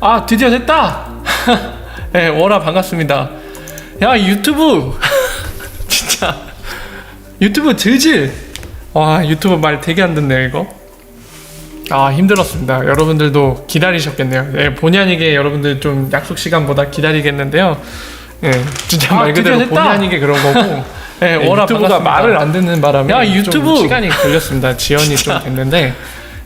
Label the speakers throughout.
Speaker 1: 아, 드디어 됐다. 네, 워라 반갑습니다. 야, 유튜브 진짜 유튜브 질질. 와, 유튜브 말 되게 안 듣네요 이거. 아, 힘들었습니다. 여러분들도 기다리셨겠네요. 네, 본의 아니게 여러분들 좀 약속 시간보다 기다리겠는데요. 네, 진짜 말 그대로 본의 아니게 그런 거고. 네, 워라 유튜브가 반갑습니다. 말을 안 듣는 바람에 야, 유튜브 시간이 걸렸습니다. 지연이 좀 됐는데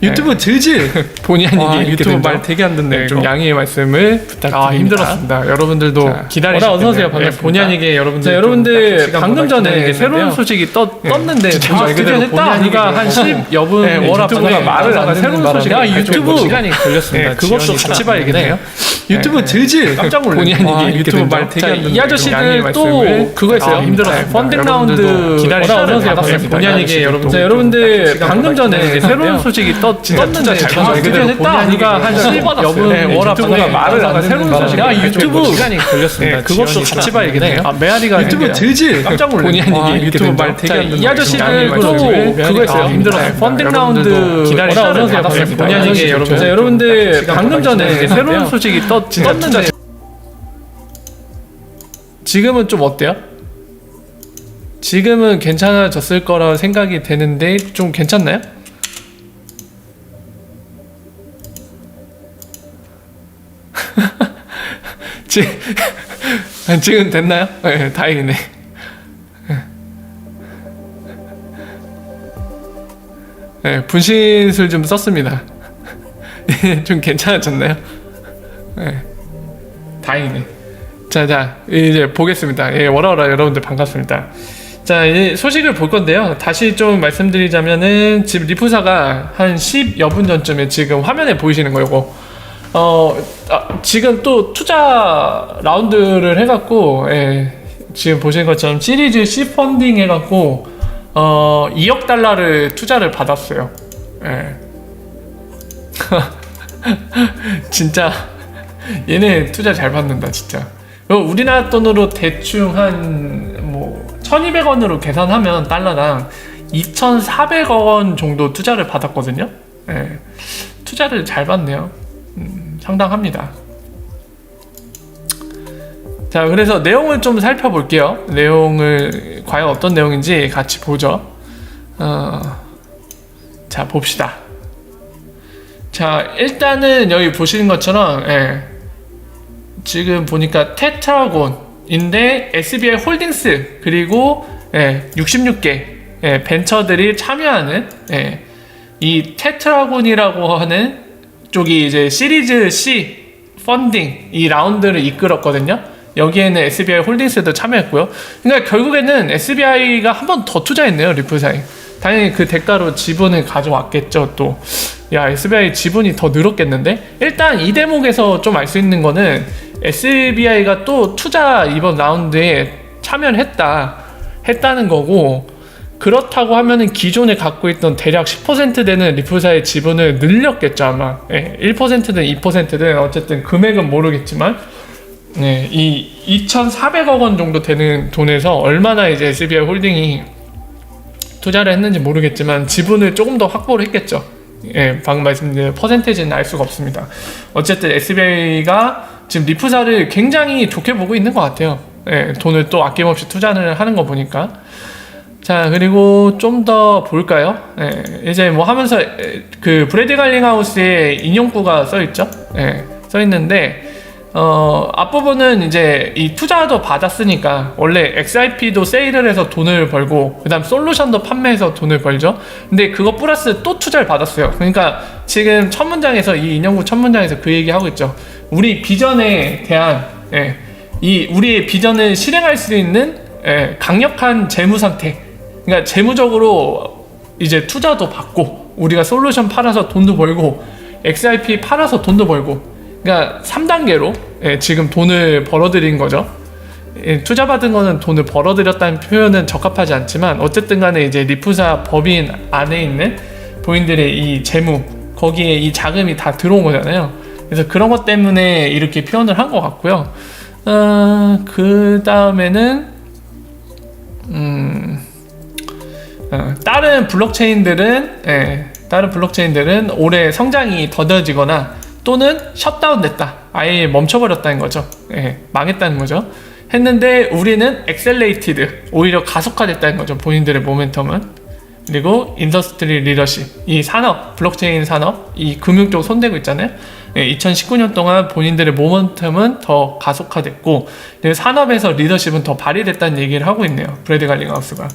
Speaker 1: 유튜브 질질. 본의 아니게 유튜브 말 되게 안 듣네. 좀 양해의 말씀을 부탁드립니다. 아, 힘들었습니다. 여러분들도 기다리셨겠네요. 어서 오세요. 반갑습니다. 본의 아니게 여러분들. 자, 여러분들 방금 전에 새로운 소식이 떴는데 말 그대로 본의 아니게 한 10여 분 워라 유튜브가 말을 안 듣는 바람에 야, 유튜브 시간이 걸렸습니다. 그것도 같이 봐야겠네요. 유튜브 질질. 깜짝 놀랐네. 본의 아니게 유튜브 말 되게 안 듣네. 이 아저씨들 또 그거 했어요. 힘들었어요. 펀딩 라운드 기다리셨는데 본의 아니게 여러분들. 자, 여러분들 방금 전에 새로운 소식이 떴는데 말 그대로 본의 아니게 한 10여 분 워라 유튜브가 말을 안 듣는 바람에 야, 유튜브 시간이 걸렸습니다. 그것도 같이 봐야겠네요. 아, 메아리가 유튜브 질질. 깜짝 놀랐네. 본의 아니게 유튜브 말 되게 안 듣는. 이 아저씨들 또 그거 했어요. 힘들었어요. 펀딩 라운드 기다리셨는데 본의 아니게 여러분들. 자, 여러분들 방금 전에 새로운 소식이 떴는데 지금은 좀 어때요? 지금은 괜찮아졌을 거라 생각이 되는데 좀 괜찮나요? 지금 됐나요? 네, 다행이네. 네, 분신술 좀 썼습니다. 좀 괜찮아졌나요? 네, 다행이네. 자, 이제 보겠습니다. 예, 워라워라 여러분들 반갑습니다. 자, 이제 소식을 볼 건데요. 다시 좀 말씀드리자면은 지금 리프사가 한 10여 분 전쯤에 지금 화면에 보이시는 거고, 지금 또 투자 라운드를 해갖고, 예, 지금 보시는 것처럼 시리즈 C 펀딩 해갖고 2억 달러를 투자를 받았어요. 예. 진짜 얘네 투자 잘 받는다 진짜. 우리나라 돈으로 대충 한 뭐 1200원으로 계산하면 달러당 2400억 원 정도 투자를 받았거든요. 예. 투자를 잘 받네요. 상당합니다. 자, 그래서 내용을 좀 살펴볼게요. 내용을 과연 어떤 내용인지 같이 보죠. 자, 봅시다. 자, 일단은 여기 보시는 것처럼, 예, 지금 보니까 테트라곤인데 SBI 홀딩스 그리고 66개 벤처들이 참여하는 이 테트라곤이라고 하는 쪽이 이제 시리즈 C 펀딩 이 라운드를 이끌었거든요. 여기에는 SBI 홀딩스도 참여했고요. 그러니까 결국에는 SBI가 한 번 더 투자했네요, 리플사에. 당연히 그 대가로 지분을 가져왔겠죠. 또 야, SBI 지분이 더 늘었겠는데? 일단 이 대목에서 좀 알 수 있는 거는 SBI가 또 투자 이번 라운드에 참여를 했다는 거고, 그렇다고 하면은 기존에 갖고 있던 대략 10% 되는 리플사의 지분을 늘렸겠죠 아마. 1%든 2%든 어쨌든 금액은 모르겠지만, 이 2,400억 원 정도 되는 돈에서 얼마나 이제 SBI 홀딩이 투자를 했는지 모르겠지만 지분을 조금 더 확보를 했겠죠. 방금 말씀드린 퍼센테이지는 알 수가 없습니다. 어쨌든 SBI가 지금 리프사를 굉장히 좋게 보고 있는 것 같아요. 돈을 또 아낌없이 투자를 하는 거 보니까. 자, 그리고 좀 더 볼까요? 이제 뭐 하면서 그 브래디 갈링하우스의 인용구가 써있죠? 써있는데 앞부분은 이제 이 투자도 받았으니까 원래 XIP도 세일을 해서 돈을 벌고 그 다음 솔루션도 판매해서 돈을 벌죠. 근데 그거 플러스 또 투자를 받았어요. 그러니까 지금 첫 문장에서 이 인용구 첫 문장에서 그 얘기 하고 있죠. 우리 비전에 대한 우리의 비전을 실행할 수 있는 강력한 재무 상태. 그러니까 재무적으로 이제 투자도 받고 우리가 솔루션 팔아서 돈도 벌고 XIP 팔아서 돈도 벌고, 그러니까 3단계로 지금 돈을 벌어들인 거죠. 투자받은 거는 돈을 벌어들였다는 표현은 적합하지 않지만 어쨌든 간에 이제 리프사 법인 안에 있는 본인들의 이 재무, 거기에 이 자금이 다 들어온 거잖아요. 그래서 그런 것 때문에 이렇게 표현을 한 것 같고요. 그 다음에는 다른 블록체인들은 올해 성장이 더뎌지거나 또는 셧다운 됐다. 아예 멈춰버렸다는 거죠. 예, 망했다는 거죠. 했는데 우리는 엑셀레이티드, 오히려 가속화됐다는 거죠. 본인들의 모멘텀은. 그리고 인더스트리 리더십, 이 산업, 블록체인 산업, 이 금융 쪽 손대고 있잖아요. 2019년 동안 본인들의 모멘텀은 더 가속화됐고, 산업에서 리더십은 더 발휘됐다는 얘기를 하고 있네요. 브래드 갈링하우스가.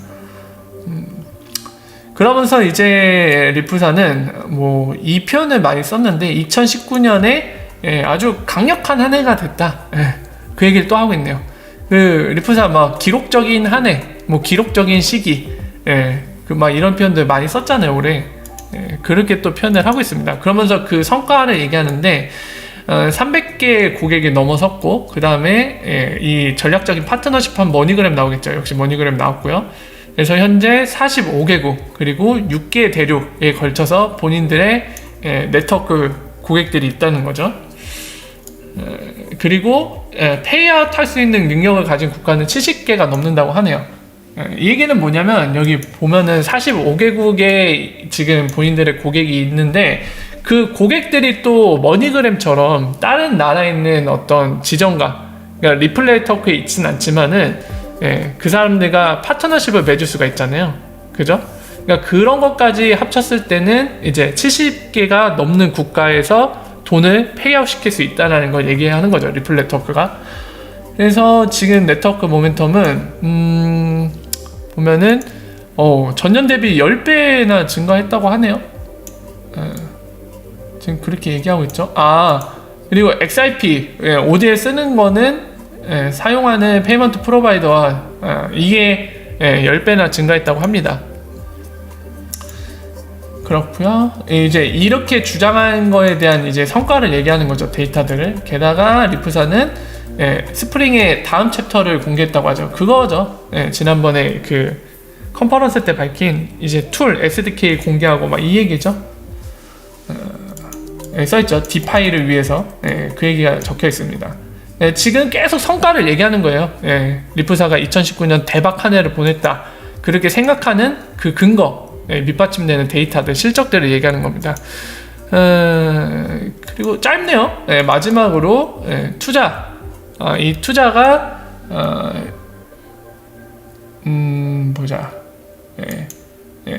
Speaker 1: 그러면서 이제 리프사는 뭐 이 표현을 많이 썼는데 2019년에 아주 강력한 한 해가 됐다. 그 얘기를 또 하고 있네요. 그 리프사 막 기록적인 한 해, 뭐 기록적인 시기, 그 막 이런 표현들 많이 썼잖아요 올해. 그렇게 또 표현을 하고 있습니다. 그러면서 그 성과를 얘기하는데 300개 고객이 넘어섰고, 그 다음에 이 전략적인 파트너십한 머니그램 나오겠죠. 역시 머니그램 나왔고요. 그래서 현재 45개국 그리고 6개 대륙에 걸쳐서 본인들의 네트워크 고객들이 있다는 거죠. 그리고 페이아웃 할 수 있는 능력을 가진 국가는 70개가 넘는다고 하네요. 이 얘기는 뭐냐면 여기 보면은 45개국에 지금 본인들의 고객이 있는데, 그 고객들이 또 머니그램처럼 다른 나라에 있는 어떤 지점가, 그러니까 리플 네트워크에 있진 않지만은 그 사람들과 파트너십을 맺을 수가 있잖아요. 그죠? 그러니까 그런 것까지 합쳤을 때는 이제 70개가 넘는 국가에서 돈을 페이아웃 시킬 수 있다는 걸 얘기하는 거죠. 리플 네트워크가. 그래서 지금 네트워크 모멘텀은 보면은 전년 대비 10배나 증가했다고 하네요. 지금 그렇게 얘기하고 있죠. 그리고 XIP, ODL 쓰는 거는 사용하는 페이먼트 프로바이더와 이게 10배나 증가했다고 합니다. 그렇고요. 이제 이렇게 주장한 거에 대한 이제 성과를 얘기하는 거죠. 데이터들을. 게다가 리프사는 스프링의 다음 챕터를 공개했다고 하죠. 그거죠. 지난번에 그 컨퍼런스 때 밝힌 이제 툴 SDK 공개하고 막 이 얘기죠. 써있죠. 디파이를 위해서. 그 얘기가 적혀 있습니다. 지금 계속 성과를 얘기하는 거예요. 리프사가 2019년 대박 한 해를 보냈다. 그렇게 생각하는 그 근거, 밑받침되는 데이터들, 실적들을 얘기하는 겁니다. 그리고 짧네요. 마지막으로 투자. 이 투자가 보자.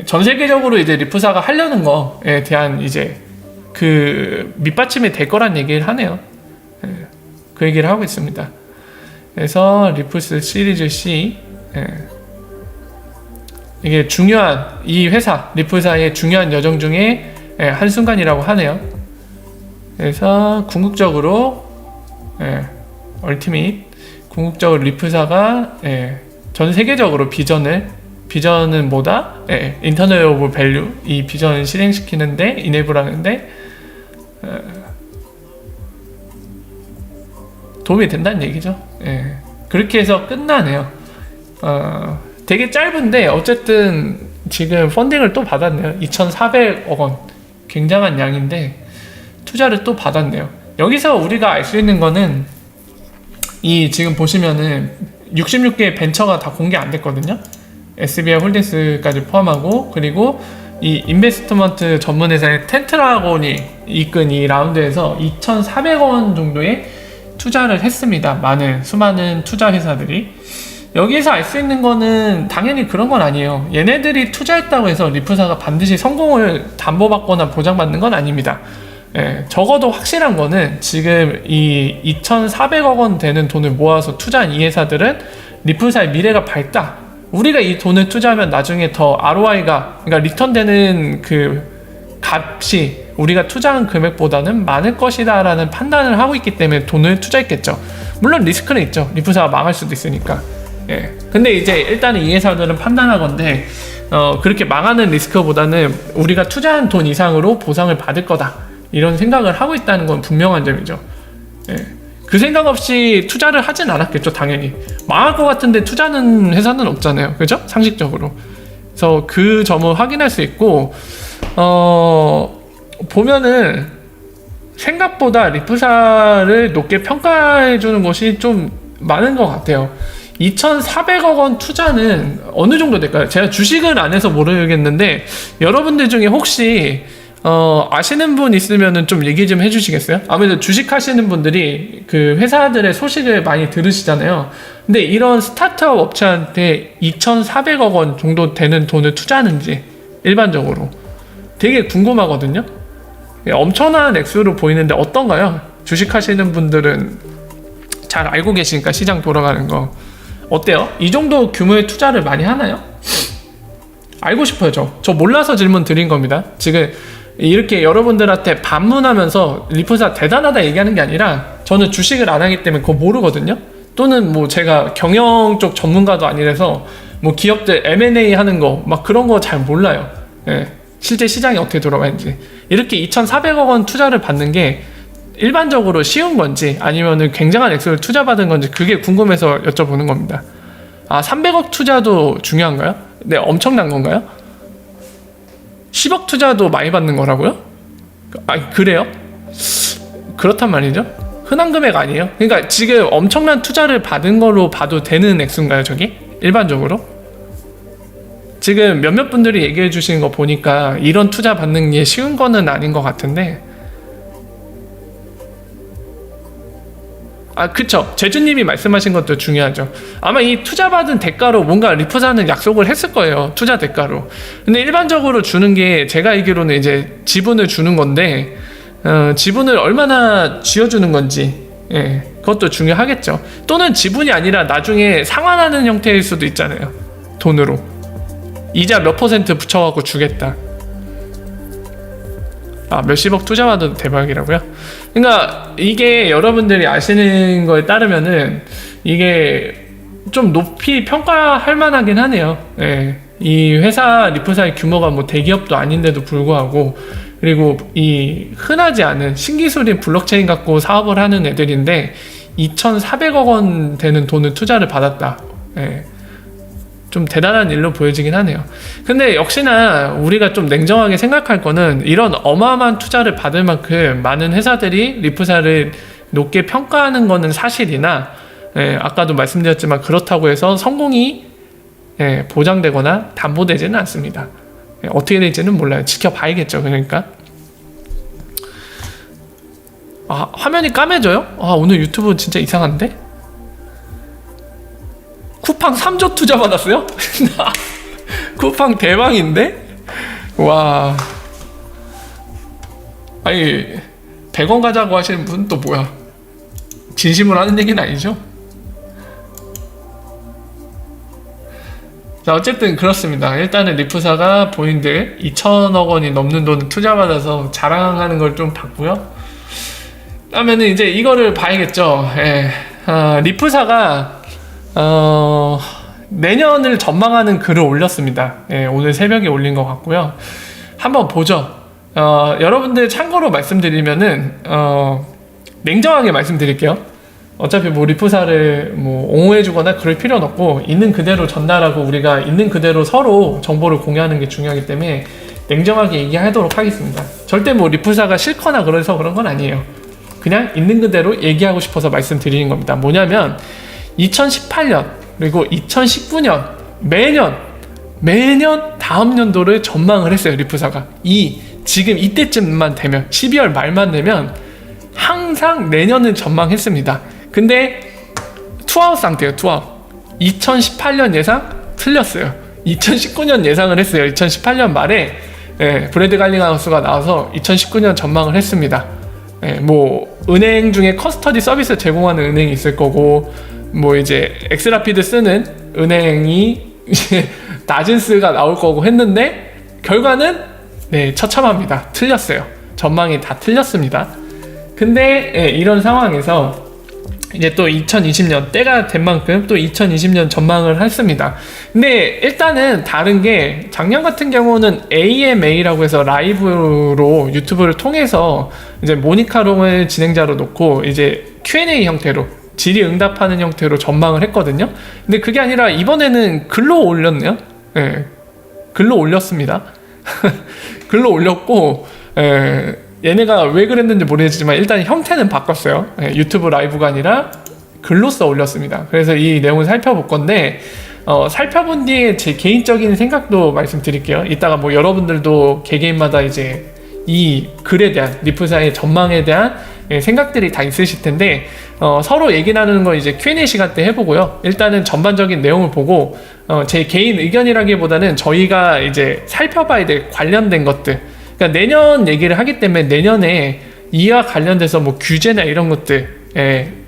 Speaker 1: 전 세계적으로 이제 리프사가 하려는 거에 대한 이제 그 밑받침이 될 거란 얘기를 하네요. 그 얘기를 하고 있습니다. 그래서 리프스 시리즈 C, 이게 중요한, 이 회사 리프사의 중요한 여정 중에 한순간이라고 하네요. 그래서 궁극적으로 얼티밋, 궁극적으로 리프사가 전 세계적으로 비전은 뭐다? 인터넷 오브 밸류, 이 비전을 실행시키는데, 이네이블 하는데 도움이 된다는 얘기죠. 그렇게 해서 끝나네요. 되게 짧은데 어쨌든 지금 펀딩을 또 받았네요. 2,400억 원, 굉장한 양인데 투자를 또 받았네요. 여기서 우리가 알 수 있는 거는, 이 지금 보시면은 66개의 벤처가 다 공개 안 됐거든요. SBI 홀딩스까지 포함하고, 그리고 이 인베스트먼트 전문 회사의 텐트라곤이 이끈 이 라운드에서 2,400억 원 정도의 투자를 했습니다. 수많은 투자 회사들이. 여기에서 알 수 있는 거는 당연히 그런 건 아니에요. 얘네들이 투자했다고 해서 리프사가 반드시 성공을 담보받거나 보장받는 건 아닙니다. 적어도 확실한 거는 지금 이 2,400억 원 되는 돈을 모아서 투자한 이 회사들은 리프사의 미래가 밝다. 우리가 이 돈을 투자하면 나중에 더 ROI가, 그러니까 리턴되는 그 값이 우리가 투자한 금액보다는 많을 것이다 라는 판단을 하고 있기 때문에 돈을 투자했겠죠. 물론 리스크는 있죠. 리프사가 망할 수도 있으니까. 근데 이제 일단은 이 회사들은 판단하건대 그렇게 망하는 리스크보다는 우리가 투자한 돈 이상으로 보상을 받을 거다, 이런 생각을 하고 있다는 건 분명한 점이죠. 그 생각 없이 투자를 하진 않았겠죠. 당연히 망할 것 같은데 투자하는 회사는 없잖아요. 그죠? 상식적으로. 그래서 그 점을 확인할 수 있고, 보면은 생각보다 리프사를 높게 평가해 주는 것이 좀 많은 것 같아요. 2,400억 원 투자는 어느 정도 될까요? 제가 주식을 안 해서 모르겠는데 여러분들 중에 혹시 아시는 분 있으면은 좀 얘기 좀 해주시겠어요? 아무래도 주식 하시는 분들이 그 회사들의 소식을 많이 들으시잖아요. 근데 이런 스타트업 업체한테 2,400억 원 정도 되는 돈을 투자하는지 일반적으로 되게 궁금하거든요. 엄청난 액수로 보이는데 어떤가요? 주식 하시는 분들은 잘 알고 계시니까 시장 돌아가는 거 어때요? 이 정도 규모의 투자를 많이 하나요? 알고 싶어요. 저 몰라서 질문 드린 겁니다. 지금 이렇게 여러분들한테 반문하면서 리프사 대단하다 얘기하는 게 아니라 저는 주식을 안 하기 때문에 그거 모르거든요. 또는 뭐 제가 경영 쪽 전문가도 아니라서 뭐 기업들 M&A 하는 거 막 그런 거 잘 몰라요. 예, 실제 시장이 어떻게 돌아가는지. 이렇게 2,400억 원 투자를 받는 게 일반적으로 쉬운 건지 아니면은 굉장한 액수를 투자받은 건지 그게 궁금해서 여쭤보는 겁니다. 300억 투자도 중요한가요? 네, 엄청난 건가요? 10억 투자도 많이 받는 거라고요? 그래요? 그렇단 말이죠. 흔한 금액 아니에요? 그러니까 지금 엄청난 투자를 받은 걸로 봐도 되는 액수인가요, 저기? 일반적으로? 지금 몇몇 분들이 얘기해 주시는 거 보니까 이런 투자 받는 게 쉬운 거는 아닌 것 같은데 그쵸. 제주님이 말씀하신 것도 중요하죠. 아마 이 투자받은 대가로 뭔가 리프사는 약속을 했을 거예요. 투자 대가로. 근데 일반적으로 주는 게 제가 알기로는 이제 지분을 주는 건데, 지분을 얼마나 쥐어주는 건지, 예, 그것도 중요하겠죠. 또는 지분이 아니라 나중에 상환하는 형태일 수도 있잖아요. 돈으로. 이자 몇 % 붙여갖고 주겠다. 몇십억 투자받아도 대박이라고요? 그러니까 이게 여러분들이 아시는 거에 따르면은 이게 좀 높이 평가할 만하긴 하네요. 예. 이 회사 리프사의 규모가 뭐 대기업도 아닌데도 불구하고 그리고 이 흔하지 않은 신기술인 블록체인 갖고 사업을 하는 애들인데 2,400억 원 되는 돈을 투자를 받았다. 예. 좀 대단한 일로 보여지긴 하네요. 근데 역시나 우리가 좀 냉정하게 생각할 거는 이런 어마어마한 투자를 받을 만큼 많은 회사들이 리프사를 높게 평가하는 거는 사실이나 아까도 말씀드렸지만 그렇다고 해서 성공이 보장되거나 담보되지는 않습니다. 어떻게 될지는 몰라요. 지켜봐야겠죠. 그러니까 화면이 까매져요? 오늘 유튜브 진짜 이상한데? 쿠팡 3조 투자 받았어요? 쿠팡 대박인데? 와. 아니 100원 가자고 하시는 분 또 뭐야? 진심으로 하는 얘기는 아니죠? 자, 어쨌든 그렇습니다. 일단은 리프사가 본인들 2천억 원이 넘는 돈을 투자받아서 자랑하는 걸 좀 봤고요. 그러면은 이제 이거를 봐야겠죠. 리프사가 내년을 전망하는 글을 올렸습니다. 오늘 새벽에 올린 것 같고요. 한번 보죠. 여러분들 참고로 말씀드리면은 냉정하게 말씀드릴게요. 어차피 뭐 리프사를 뭐 옹호해주거나 그럴 필요는 없고 있는 그대로 전달하고 우리가 있는 그대로 서로 정보를 공유하는 게 중요하기 때문에 냉정하게 얘기하도록 하겠습니다. 절대 뭐 리프사가 싫거나 그래서 그런 건 아니에요. 그냥 있는 그대로 얘기하고 싶어서 말씀드리는 겁니다. 뭐냐면 2018년 그리고 2019년 매년 다음 연도를 전망을 했어요. 리프사가 지금 이때쯤만 되면 12월 말만 되면 항상 내년을 전망했습니다. 근데 투아웃 상태예요. 투아웃. 2018년 예상 틀렸어요. 2019년 예상을 했어요. 2018년 말에 브래드 갈링하우스가 나와서 2019년 전망을 했습니다. 뭐 은행 중에 커스터디 서비스 제공하는 은행이 있을 거고 뭐 이제 엑스라피드 쓰는 은행이 낮은 수가 나올 거고 했는데 결과는 처참합니다. 틀렸어요. 전망이 다 틀렸습니다. 근데 이런 상황에서 이제 또 2020년 때가 된 만큼 또 2020년 전망을 했습니다. 근데 일단은 다른 게 작년 같은 경우는 AMA라고 해서 라이브로 유튜브를 통해서 이제 모니카롱을 진행자로 놓고 이제 Q&A 형태로 질의응답하는 형태로 전망을 했거든요. 근데 그게 아니라 이번에는 글로 올렸네요. 글로 올렸습니다. 글로 올렸고 얘네가 왜 그랬는지 모르겠지만 일단 형태는 바꿨어요. 유튜브 라이브가 아니라 글로써 올렸습니다. 그래서 이 내용을 살펴볼 건데 살펴본 뒤에 제 개인적인 생각도 말씀드릴게요. 이따가 뭐 여러분들도 개개인마다 이제 이 글에 대한 리프사의 전망에 대한 생각들이 다 있으실 텐데 서로 얘기 나누는 건 이제 Q&A 시간 때 해보고요. 일단은 전반적인 내용을 보고 제 개인 의견이라기보다는 저희가 이제 살펴봐야 될 관련된 것들, 그러니까 내년 얘기를 하기 때문에 내년에 이와 관련돼서 뭐 규제나 이런 것들,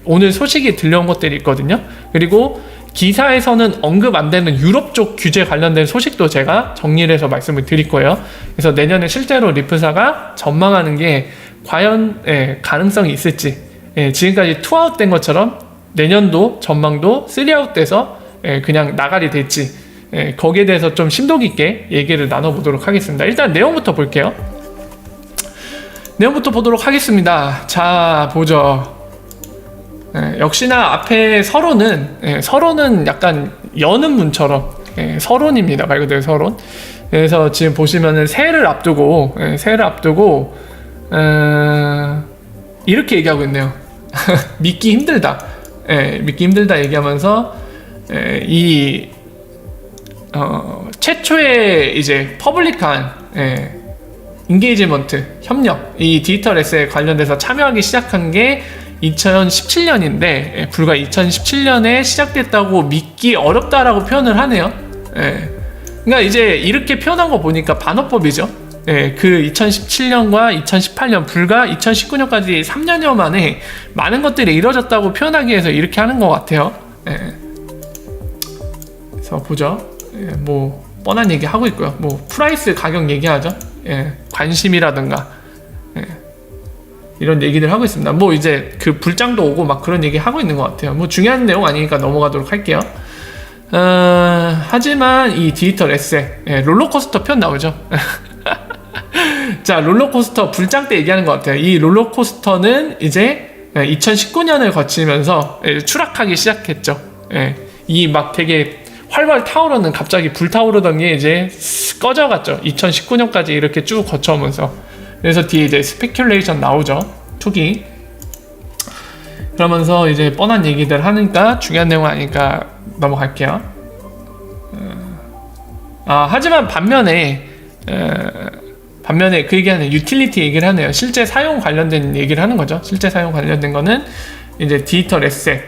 Speaker 1: 오늘 소식이 들려온 것들이 있거든요. 그리고 기사에서는 언급 안 되는 유럽 쪽 규제 관련된 소식도 제가 정리를 해서 말씀을 드릴 거예요. 그래서 내년에 실제로 리프사가 전망하는 게 과연 가능성이 있을지, 지금까지 투아웃 된 것처럼 내년도 전망도 3아웃 돼서 그냥 나가리 될지, 거기에 대해서 좀 심도 깊게 얘기를 나눠보도록 하겠습니다. 일단 내용부터 볼게요. 내용부터 보도록 하겠습니다. 자, 보죠. 역시나 앞에 서론은 약간 여는 문처럼 서론입니다. 말 그대로 서론. 그래서 지금 보시면은 새해를 앞두고 이렇게 얘기하고 있네요. 믿기 힘들다. 믿기 힘들다 얘기하면서 최초의 이제 퍼블릭한 인게이지먼트 협력, 이 디지털 에세에 관련돼서 참여하기 시작한 게 2017년인데 불과 2017년에 시작됐다고 믿기 어렵다라고 표현을 하네요. 그러니까 이제 이렇게 표현한 거 보니까 반어법이죠. 그 2017년과 2018년 불과 2019년까지 3년여 만에 많은 것들이 이루어졌다고 표현하기 위해서 이렇게 하는 것 같아요. 그래서 보죠. 뭐 뻔한 얘기 하고 있고요. 뭐 프라이스 가격 얘기하죠. 관심이라든가 이런 얘기들 하고 있습니다. 뭐 이제 그 불장도 오고 막 그런 얘기 하고 있는 것 같아요. 뭐 중요한 내용 아니니까 넘어가도록 할게요. 하지만 이 디지털 에세, 롤러코스터 편 나오죠. 자, 롤러코스터 불장 때 얘기하는 것 같아요. 이 롤러코스터는 이제 2019년을 거치면서 추락하기 시작했죠. 이 막 되게 활활 타오르는, 갑자기 불타오르던 게 이제 꺼져갔죠. 2019년까지 이렇게 쭉 거쳐오면서. 그래서 뒤에 이제 스페큘레이션 나오죠. 투기. 그러면서 이제 뻔한 얘기들 하니까 중요한 내용 아니니까 넘어갈게요. 하지만 반면에 그 얘기하는 유틸리티 얘기를 하네요. 실제 사용 관련된 얘기를 하는 거죠. 실제 사용 관련된 거는 이제 디지털 에셋,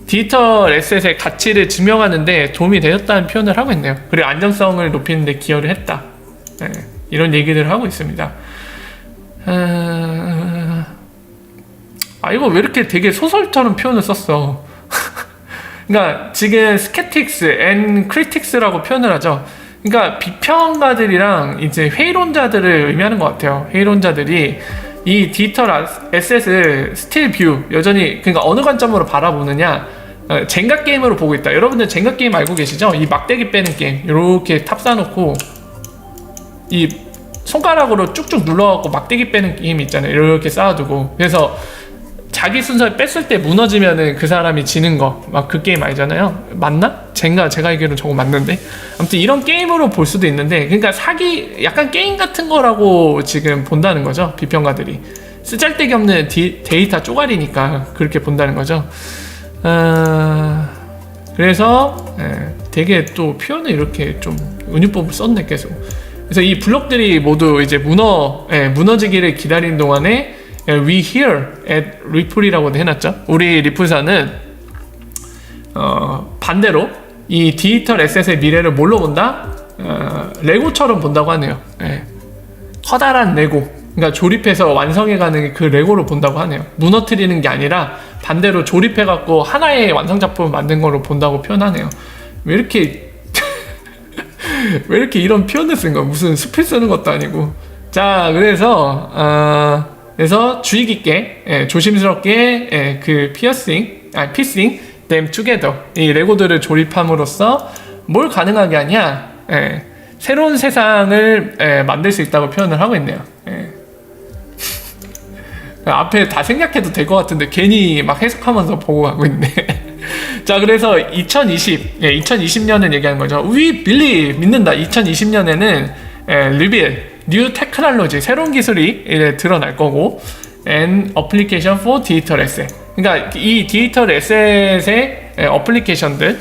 Speaker 1: 디지털 에셋의 가치를 증명하는데 도움이 되었다는 표현을 하고 있네요. 그리고 안정성을 높이는 데 기여를 했다. 이런 얘기들을 하고 있습니다. 이거 왜 이렇게 되게 소설처럼 표현을 썼어. 그러니까 지금 스케틱스 앤 크리틱스라고 표현을 하죠. 그러니까 비평가들이랑 이제 회의론자들을 의미하는 것 같아요. 회의론자들이 이 디지털 에셋을 스틸 뷰, 여전히 그러니까 어느 관점으로 바라보느냐, 젠가 게임으로 보고 있다. 여러분들 젠가 게임 알고 계시죠? 이 막대기 빼는 게임, 이렇게 탑 쌓아놓고 이 손가락으로 쭉쭉 눌러갖고 막대기 빼는 게임 있잖아요. 이렇게 쌓아두고, 그래서 자기 순서를 뺐을 때 무너지면은 그 사람이 지는 거, 막 그 게임 알잖아요. 맞나? 제가 알기로는 저거 맞는데, 아무튼 이런 게임으로 볼 수도 있는데, 그러니까 약간 게임 같은 거라고 지금 본다는 거죠. 비평가들이 쓰잘데기 없는 데이터 쪼가리니까 그렇게 본다는 거죠. 그래서 되게 또 표현을 이렇게 좀 은유법을 썼네 계속. 그래서 이 블록들이 모두 이제 무너지기를 기다리는 동안에 We here at 리플이라고도 해놨죠. 우리 리플사는 반대로 이 디지털 에셋의 미래를 뭘로 본다? 레고처럼 본다고 하네요. 커다란 레고, 그러니까 조립해서 완성해가는 그 레고로 본다고 하네요. 무너뜨리는 게 아니라 반대로 조립해갖고 하나의 완성작품을 만든 거로 본다고 표현하네요. 왜 이렇게 왜 이렇게 이런 표현을 쓴 거야? 무슨 숲을 쓰는 것도 아니고. 자, 그래서 주의 깊게, 조심스럽게 그 피싱 them together, 이 레고들을 조립함으로써 뭘 가능하게 하냐, 새로운 세상을 만들 수 있다고 표현을 하고 있네요. 앞에 다 생략해도 될 것 같은데 괜히 막 해석하면서 보고 가고 있네. 자, 그래서 2020년은 얘기하는 거죠. We believe, 믿는다. 2020년에는 reveal, new technology, 새로운 기술이 드러날 거고, and application for digital asset. 그러니까 이 디지털 에셋의 어플리케이션들,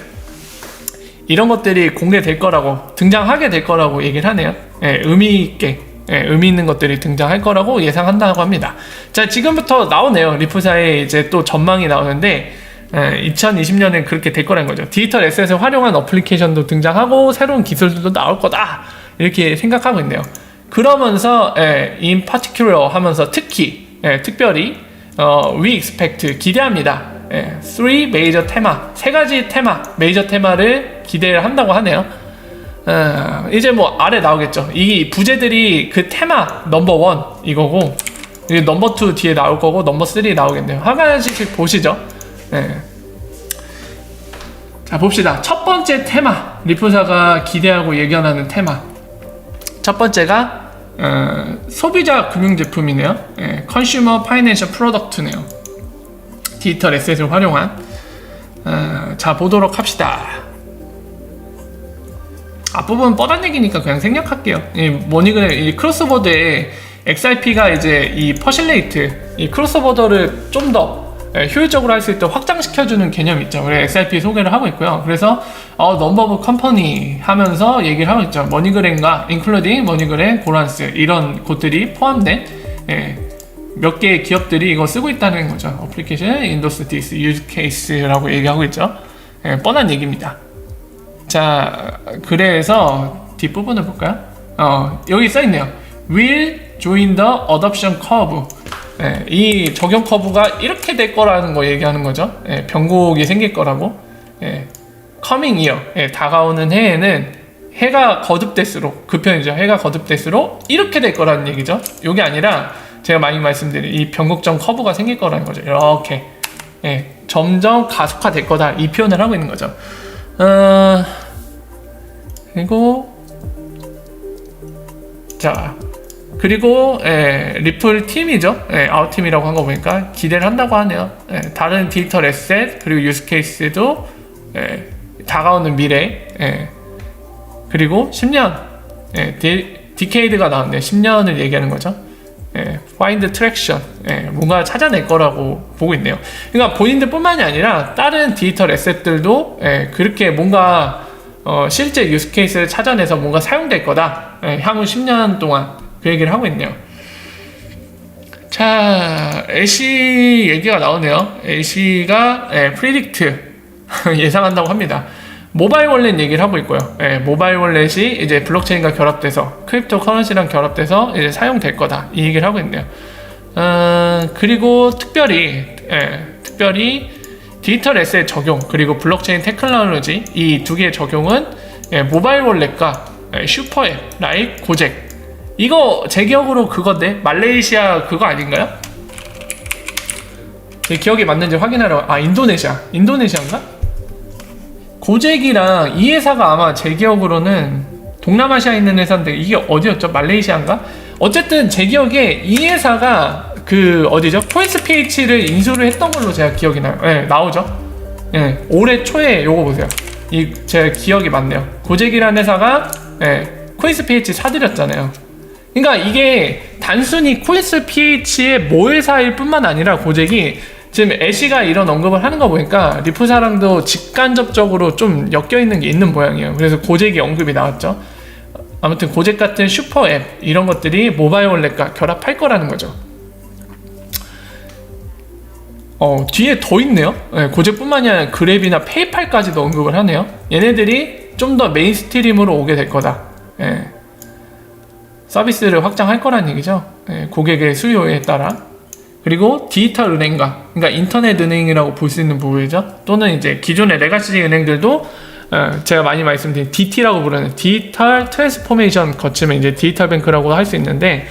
Speaker 1: 이런 것들이 공개될 거라고, 등장하게 될 거라고 얘기를 하네요. 의미 있게, 의미 있는 것들이 등장할 거라고 예상한다고 합니다. 자, 지금부터 나오네요. 리프사의 이제 또 전망이 나오는데, 2020년에 그렇게 될 거라는 거죠. 디지털 에셋을 활용한 어플리케이션도 등장하고 새로운 기술들도 나올 거다, 이렇게 생각하고 있네요. 그러면서 in particular 하면서 특별히 we expect 기대합니다. 3 major 테마, 세 가지 테마, 메이저 테마를 기대를 한다고 하네요. 이제 뭐 아래 나오겠죠. 이 부제들이 그 테마 넘버 1 이거고, 넘버 2 뒤에 나올 거고, 넘버 3 나오겠네요. 하나씩 보시죠. 자, 봅시다. 첫 번째 테마, 리프사가 기대하고 예견하는 테마. 첫 번째가 소비자 금융 제품이네요. 컨슈머 파이낸셜 프로덕트네요. 디지털 에셋을 활용한. 자, 보도록 합시다. 앞부분 뻔한 얘기니까 그냥 생략할게요. 이 크로스보드에 XRP가 이제 이 퍼실레이트, 이 크로스보더를 좀 더 효율적으로 할 수 있도록 확장시켜주는 개념이 있죠. 우리 XRP 소개를 하고 있고요. 그래서 넘버 오브 컴퍼니 하면서 얘기를 하고 있죠. 머니그램과 인클루딩 머니그램, 고란스 이런 곳들이 포함된 몇 개의 기업들이 이거 쓰고 있다는 거죠. 어플리케이션, 인더스트리스, 유즈 케이스라고 얘기하고 있죠. 뻔한 얘기입니다. 자, 그래서 뒷부분을 볼까요? 여기 써있네요. Will join the adoption curve. 이 적용 커브가 이렇게 될 거라는 거 얘기하는 거죠. 변곡이 생길 거라고. coming year, 다가오는 해에는 해가 거듭될수록, 그 편이죠. 해가 거듭될수록 이렇게 될 거라는 얘기죠. 이게 아니라 제가 많이 말씀드린 이 변곡점 커브가 생길 거라는 거죠. 이렇게 점점 가속화될 거다, 이 표현을 하고 있는 거죠. 그리고 리플 팀이죠. 아웃팀이라고 한 거 보니까 기대를 한다고 하네요. 다른 디지털 에셋 그리고 유스 케이스도 다가오는 미래, 그리고 10년, 디케이드가 나왔네요. 10년을 얘기하는 거죠. find traction, 뭔가 찾아낼 거라고 보고 있네요. 그러니까 본인들 뿐만이 아니라 다른 디지털 에셋들도 그렇게 뭔가 실제 유스 케이스를 찾아내서 뭔가 사용될 거다, 향후 10년 동안 그 얘기를 하고 있네요. 자, 애쉬 얘기가 나오네요. 애쉬가 프리딕트 예상한다고 합니다. 모바일 월렛 얘기를 하고 있고요. 모바일 월렛이 이제 블록체인과 결합돼서, 크립토 커런시랑 결합돼서 이제 사용될 거다, 이 얘기를 하고 있네요. 그리고 특별히 디지털 에셋 적용, 그리고 블록체인 테크놀로지, 이 두 개의 적용은 모바일 월렛과 슈퍼앱, 라이크, 고잭, 이거 제 기억으로 그건데 말레이시아 그거 아닌가요? 제 기억이 맞는지 확인하러. 인도네시아인가? 고잭이랑 이 회사가 아마 제 기억으로는 동남아시아에 있는 회사인데, 이게 어디였죠? 말레이시아인가? 어쨌든 제 기억에 이 회사가 그 어디죠? 코인스피치를 인수를 했던 걸로 제가 기억이 나요. 나오죠? 올해 초에 요거 보세요. 제가 기억이 맞네요. 고잭이라는 회사가 코인스피치 사들였잖아요. 그러니까 이게 단순히 코인스피치의 모회사일 뿐만 아니라 고잭이 지금 애쉬가 이런 언급을 하는 거 보니까 리프사랑도 직간접적으로 좀 엮여있는 게 있는 모양이에요. 그래서 고잭이 언급이 나왔죠. 아무튼 고잭 같은 슈퍼앱 이런 것들이 모바일 월렛과 결합할 거라는 거죠. 뒤에 더 있네요. 고잭뿐만이 아니라 그랩이나 페이팔까지도 언급을 하네요. 얘네들이 좀 더 메인스트림으로 오게 될 거다. 서비스를 확장할 거란 얘기죠. 고객의 수요에 따라. 그리고 디지털 은행과, 그러니까 인터넷 은행이라고 볼 수 있는 부분이죠. 또는 이제 기존의 레가시 은행들도 제가 많이 말씀드린 DT라고 부르는 디지털 트랜스포메이션 거치면 이제 디지털 뱅크라고 할 수 있는데,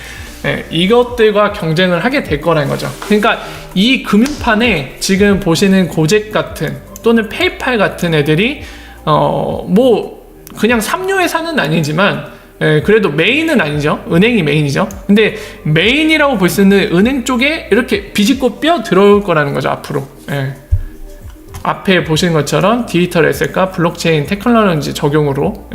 Speaker 1: 이것들과 경쟁을 하게 될 거라는 거죠. 그러니까 이 금융판에 지금 보시는 고잭 같은 또는 페이팔 같은 애들이 뭐 그냥 3류 회사는 아니지만 그래도 메인은 아니죠. 은행이 메인이죠. 근데 메인이라고 볼 수 있는 은행 쪽에 이렇게 비집고 뼈 들어올 거라는 거죠, 앞으로. 앞에 보시는 것처럼 디지털 에셋과 블록체인 테크놀로지 적용으로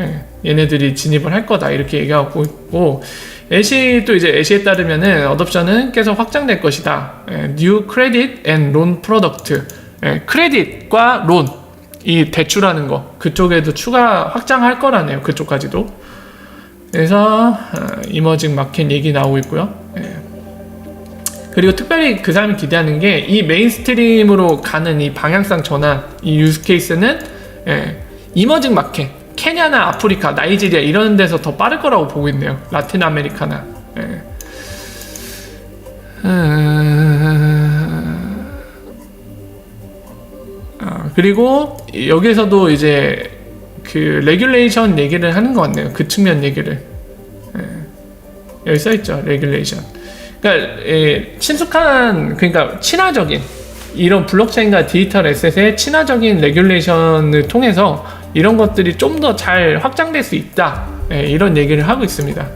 Speaker 1: 얘네들이 진입을 할 거다, 이렇게 얘기하고 있고, 애쉬도 이제 애쉬에 따르면은 어덥션은 계속 확장될 것이다. New Credit and Loan Product, 크레딧과 론, 이 대출하는 거 그쪽에도 추가 확장할 거라네요. 그쪽까지도. 그래서 이머징 마켓 얘기 나오고 있고요. 예. 그리고 특별히 그 사람이 기대하는 게 이 메인스트림으로 가는 이 방향성 전환, 이 유스케이스는 이머징 마켓, 케냐나 아프리카, 나이지리아 이런 데서 더 빠를 거라고 보고 있네요. 라틴 아메리카나. 그리고 여기에서도 이제 그 레귤레이션 얘기를 하는 것 같네요. 그 측면 얘기를. 여기 써있죠. 레귤레이션. 그러니까 친숙한, 그러니까 친화적인 이런 블록체인과 디지털 에셋의 친화적인 레귤레이션을 통해서 이런 것들이 좀 더 잘 확장될 수 있다. 이런 얘기를 하고 있습니다.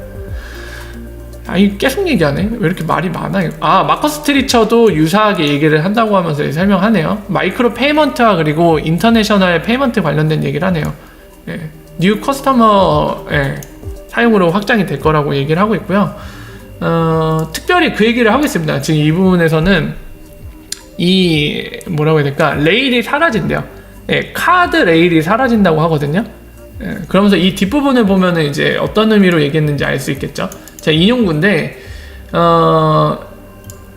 Speaker 1: 이 계속 얘기하네. 왜 이렇게 말이 많아요? 마커스 트리처도 유사하게 얘기를 한다고 하면서 설명하네요. 마이크로 페이먼트와 그리고 인터내셔널 페이먼트 관련된 얘기를 하네요. 뉴 커스터머 사용으로 확장이 될 거라고 얘기를 하고 있고요. 특별히 그 얘기를 하고 있습니다. 지금 이 부분에서는 뭐라고 해야 될까? 레일이 사라진대요. 카드 레일이 사라진다고 하거든요. 그러면서 이 뒷부분을 보면은 이제 어떤 의미로 얘기했는지 알 수 있겠죠. 자, 인용구인데,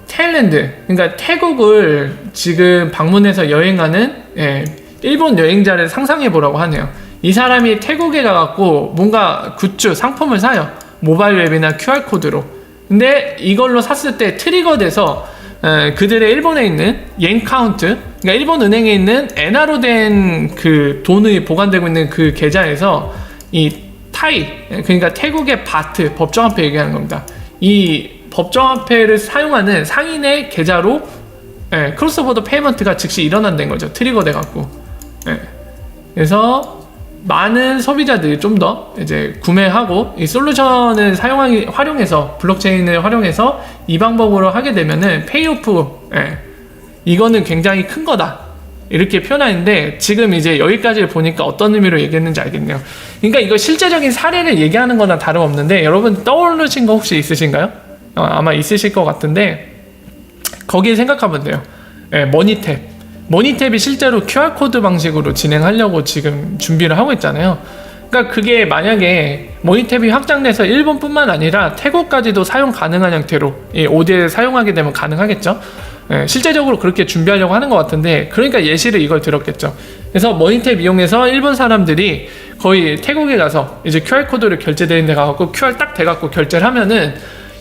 Speaker 1: 타일랜드, 그러니까 태국을 지금 방문해서 여행하는, 일본 여행자를 상상해 보라고 하네요. 이 사람이 태국에 가갖고 뭔가 굿즈, 상품을 사요. 모바일 웹이나 QR코드로. 근데 이걸로 샀을 때 트리거 돼서, 그들의 일본에 있는 옌 카운트, 그러니까 일본 은행에 있는 엔화로 된 그 돈이 보관되고 있는 그 계좌에서 이 타이, 그러니까 태국의 바트, 법정화폐 얘기하는 겁니다. 이 법정화폐를 사용하는 상인의 계좌로 크로스보더 페이먼트가 즉시 일어난다는 거죠. 트리거 돼갖고. 그래서 많은 소비자들이 좀 더 이제 구매하고 이 솔루션을 활용해서 블록체인을 활용해서 이 방법으로 하게 되면은 페이오프, 이거는 굉장히 큰 거다. 이렇게 표현하는데 지금 이제 여기까지 보니까 어떤 의미로 얘기했는지 알겠네요. 그러니까 이거 실제적인 사례를 얘기하는 거나 다름없는데 여러분 떠오르신 거 혹시 있으신가요? 아마 있으실 것 같은데 거기에 생각하면 돼요. 머니탭. 머니탭이 실제로 QR코드 방식으로 진행하려고 지금 준비를 하고 있잖아요. 그러니까 그게 만약에 머니탭이 확장돼서 일본뿐만 아니라 태국까지도 사용 가능한 형태로 OD를 사용하게 되면 가능하겠죠. 실제적으로 그렇게 준비하려고 하는 것 같은데 그러니까 예시를 이걸 들었겠죠. 그래서 머니탭 이용해서 일본 사람들이 거의 태국에 가서 이제 QR코드를 결제되는 데 가갖고 QR 딱 대갖고 결제를 하면은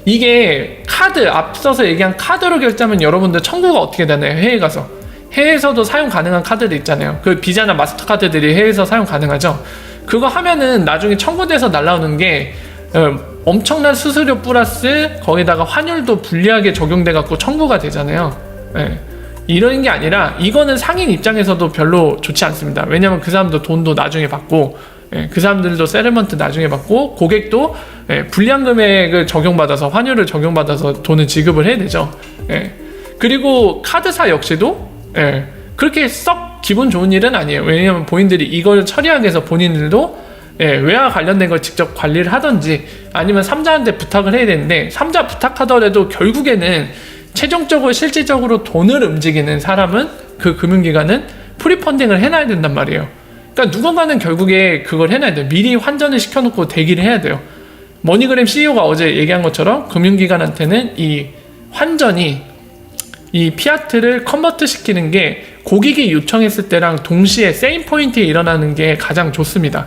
Speaker 1: 이게 카드, 앞서서 얘기한 카드로 결제하면 여러분들 청구가 어떻게 되나요? 해외에 가서. 해외에서도 사용 가능한 카드들 있잖아요. 그 비자나 마스터카드들이 해외에서 사용 가능하죠. 그거 하면은 나중에 청구돼서 날라오는 게 엄청난 수수료 플러스 거기다가 환율도 불리하게 적용돼 갖고 청구가 되잖아요. 이런 게 아니라 이거는 상인 입장에서도 별로 좋지 않습니다. 왜냐면 그 사람도 돈도 나중에 받고 그 사람들도 세틀먼트 나중에 받고 고객도 불리한 금액을 적용받아서 환율을 적용받아서 돈을 지급을 해야 되죠. 그리고 카드사 역시도 그렇게 썩 기분 좋은 일은 아니에요. 왜냐면 본인들이 이걸 처리하기 위해서 본인들도 외화 관련된 걸 직접 관리를 하던지 아니면 3자한테 부탁을 해야 되는데 3자 부탁하더라도 결국에는 최종적으로 실질적으로 돈을 움직이는 사람은 그 금융기관은 프리펀딩을 해놔야 된단 말이에요. 그러니까 누군가는 결국에 그걸 해놔야 돼요. 미리 환전을 시켜놓고 대기를 해야 돼요. 머니그램 CEO가 어제 얘기한 것처럼 금융기관한테는 이 환전이 이 피아트를 컨버트 시키는 게 고객이 요청했을 때랑 동시에 세임 포인트에 일어나는 게 가장 좋습니다.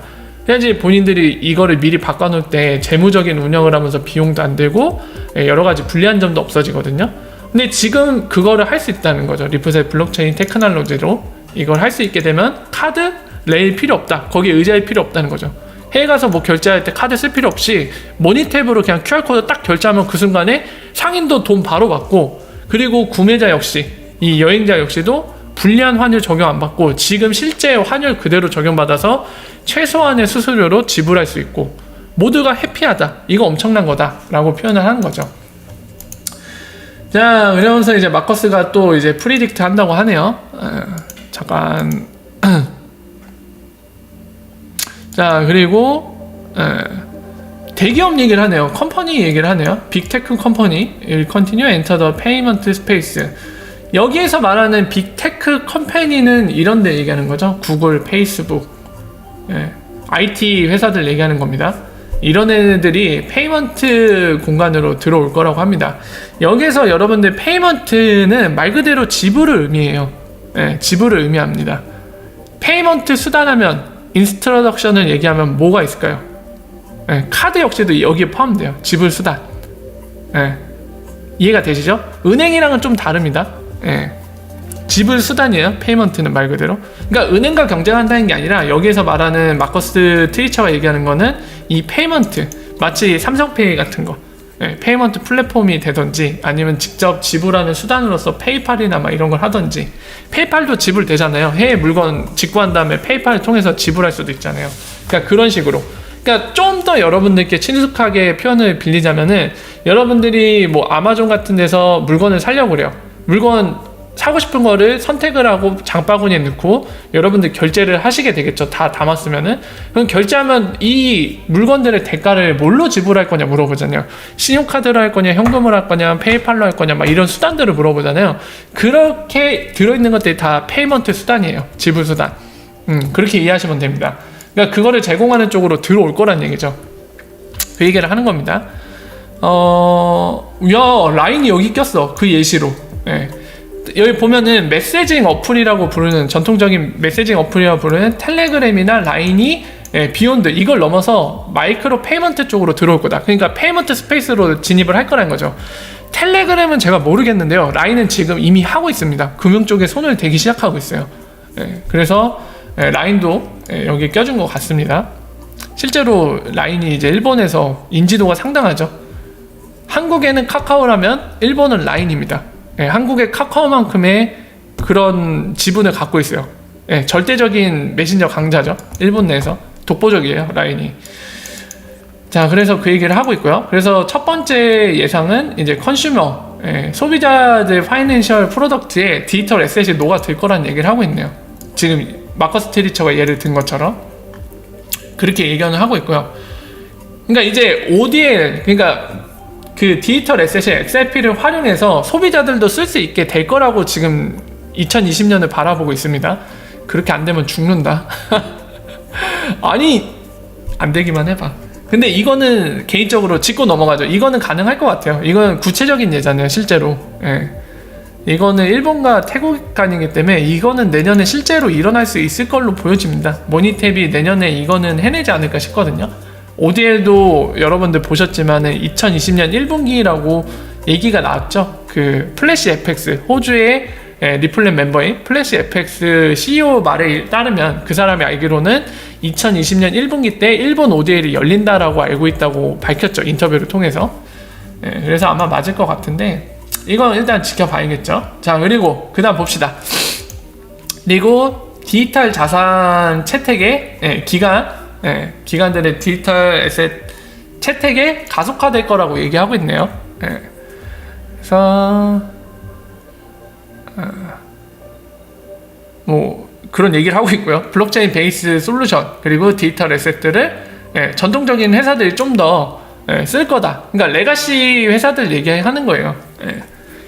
Speaker 1: 해야지 본인들이 이거를 미리 바꿔놓을 때 재무적인 운영을 하면서 비용도 안 들고 여러 가지 불리한 점도 없어지거든요. 근데 지금 그거를 할 수 있다는 거죠. 리프셋 블록체인 테크놀로지로 이걸 할 수 있게 되면 카드 레일 필요 없다. 거기에 의지할 필요 없다는 거죠. 해외 가서 뭐 결제할 때 카드 쓸 필요 없이 머니탭으로 그냥 QR코드 딱 결제하면 그 순간에 상인도 돈 바로 받고 그리고 구매자 역시 이 여행자 역시도 불리한 환율 적용 안 받고 지금 실제 환율 그대로 적용받아서 최소한의 수수료로 지불할 수 있고 모두가 해피하다. 이거 엄청난 거다 라고 표현을 하는 거죠. 자, 그러면서 이제 마커스가 또 이제 프리딕트 한다고 하네요. 잠깐. 자, 그리고 대기업 얘기를 하네요. 컴퍼니 얘기를 하네요. 빅테크 컴퍼니 will continue enter the payment space. 여기에서 말하는 빅테크 컴퍼니는 이런 데 얘기하는 거죠. 구글, 페이스북, IT 회사들 얘기하는 겁니다. 이런 애들이 페이먼트 공간으로 들어올 거라고 합니다. 여기에서 여러분들 페이먼트는 말 그대로 지불을 의미해요. 지불을 의미합니다. 페이먼트 수단하면 인스트러덕션을 얘기하면 뭐가 있을까요? 카드 역시도 여기에 포함돼요. 지불 수단. 이해가 되시죠? 은행이랑은 좀 다릅니다. 지불 수단이에요. 페이먼트는 말 그대로. 그러니까 은행과 경쟁한다는 게 아니라 여기에서 말하는 마커스 트리처가 얘기하는 거는 이 페이먼트, 마치 삼성페이 같은 거, 페이먼트 플랫폼이 되던지 아니면 직접 지불하는 수단으로서 페이팔이나 막 이런 걸 하던지. 페이팔도 지불되잖아요. 해외 물건 직구한 다음에 페이팔을 통해서 지불할 수도 있잖아요. 그러니까 그런 식으로. 그러니까 좀 더 여러분들께 친숙하게 표현을 빌리자면은, 여러분들이 뭐 아마존 같은 데서 물건을 사려고 그래요. 물건 사고 싶은 거를 선택을 하고 장바구니에 넣고 여러분들 결제를 하시게 되겠죠. 다 담았으면은. 그럼 결제하면 이 물건들의 대가를 뭘로 지불할 거냐 물어보잖아요. 신용카드로 할 거냐, 현금으로 할 거냐, 페이팔로 할 거냐, 막 이런 수단들을 물어보잖아요. 그렇게 들어있는 것들이 다 페이먼트 수단이에요. 지불 수단. 그렇게 이해하시면 됩니다. 그러니까 그거를 제공하는 쪽으로 들어올 거란 얘기죠. 그 얘기를 하는 겁니다. 라인이 여기 꼈어. 그 예시로. 여기 보면은 메시징 어플이라고 부르는, 전통적인 메시징 어플이라고 부르는 텔레그램이나 라인이 비욘드, 이걸 넘어서 마이크로 페이먼트 쪽으로 들어올 거다. 그러니까 페이먼트 스페이스로 진입을 할 거라는 거죠. 텔레그램은 제가 모르겠는데요. 라인은 지금 이미 하고 있습니다. 금융 쪽에 손을 대기 시작하고 있어요. 그래서 라인도 여기 껴준 것 같습니다. 실제로 라인이 이제 일본에서 인지도가 상당하죠. 한국에는 카카오라면 일본은 라인입니다. 한국의 카카오만큼의 그런 지분을 갖고 있어요. 절대적인 메신저 강자죠. 일본 내에서 독보적이에요, 라인이. 자, 그래서 그 얘기를 하고 있고요. 그래서 첫 번째 예상은 이제 컨슈머, 소비자들 파이낸셜 프로덕트에 디지털 에셋이 녹아들 거라는 얘기를 하고 있네요. 지금 마커스 트리처가 예를 든 것처럼 그렇게 예견을 하고 있고요. 그러니까 이제 ODL, 그러니까 그 디지털 에셋의 XRP를 활용해서 소비자들도 쓸 수 있게 될 거라고 지금 2020년을 바라보고 있습니다. 그렇게 안 되면 죽는다. 아니, 안 되기만 해봐. 근데 이거는 개인적으로 짚고 넘어가죠. 이거는 가능할 것 같아요. 이건 구체적인 예잖아요, 실제로. 이거는 일본과 태국 간이기 때문에 이거는 내년에 실제로 일어날 수 있을 걸로 보여집니다. 모니탭이 내년에 이거는 해내지 않을까 싶거든요. ODL도 여러분들 보셨지만은 2020년 1분기라고 얘기가 나왔죠. 그 플래시 FX, 호주의 리플렛 멤버인 플래시 FX CEO 말에 따르면 그 사람이 알기로는 2020년 1분기 때 일본 ODL이 열린다라고 알고 있다고 밝혔죠. 인터뷰를 통해서. 그래서 아마 맞을 것 같은데 이건 일단 지켜봐야겠죠. 자, 그리고 그 다음 봅시다. 그리고 디지털 자산 채택의 기관들의 디지털 에셋 채택에 가속화될 거라고 얘기하고 있네요. 그래서 뭐 그런 얘기를 하고 있고요. 블록체인 베이스 솔루션 그리고 디지털 에셋들을 전통적인 회사들이 좀 더 쓸 거다. 그러니까 레가시 회사들 얘기하는 거예요.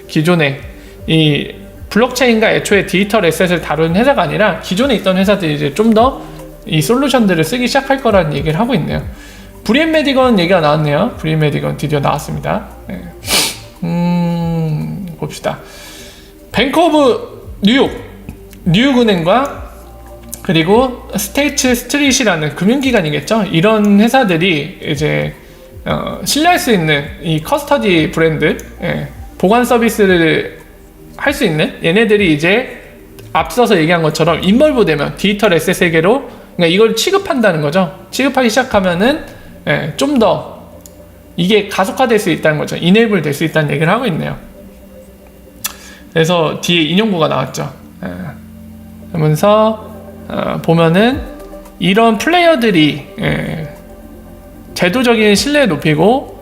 Speaker 1: 기존에 이 블록체인과 애초에 디지털 에셋을 다루는 회사가 아니라 기존에 있던 회사들이 이제 좀 더 이 솔루션들을 쓰기 시작할 거라는 얘기를 하고 있네요. 브리앤 메디건 얘기가 나왔네요. 브리앤 메디건 드디어 나왔습니다. 봅시다. 뱅크 오브 뉴욕은행과 그리고 스테이트 스트리트라는 금융기관이겠죠. 이런 회사들이 이제 신뢰할 수 있는 이 커스터디 브랜드, 보관 서비스를 할 수 있는 얘네들이 이제 앞서서 얘기한 것처럼 인벌브 되면 디지털 에셋 세계로, 그러니까 이걸 취급한다는 거죠. 취급하기 시작하면은 좀 더 이게 가속화될 수 있다는 거죠. 이네이블 될 수 있다는 얘기를 하고 있네요. 그래서 뒤에 인용구가 나왔죠. 그러면서 보면은 이런 플레이어들이 제도적인 신뢰를 높이고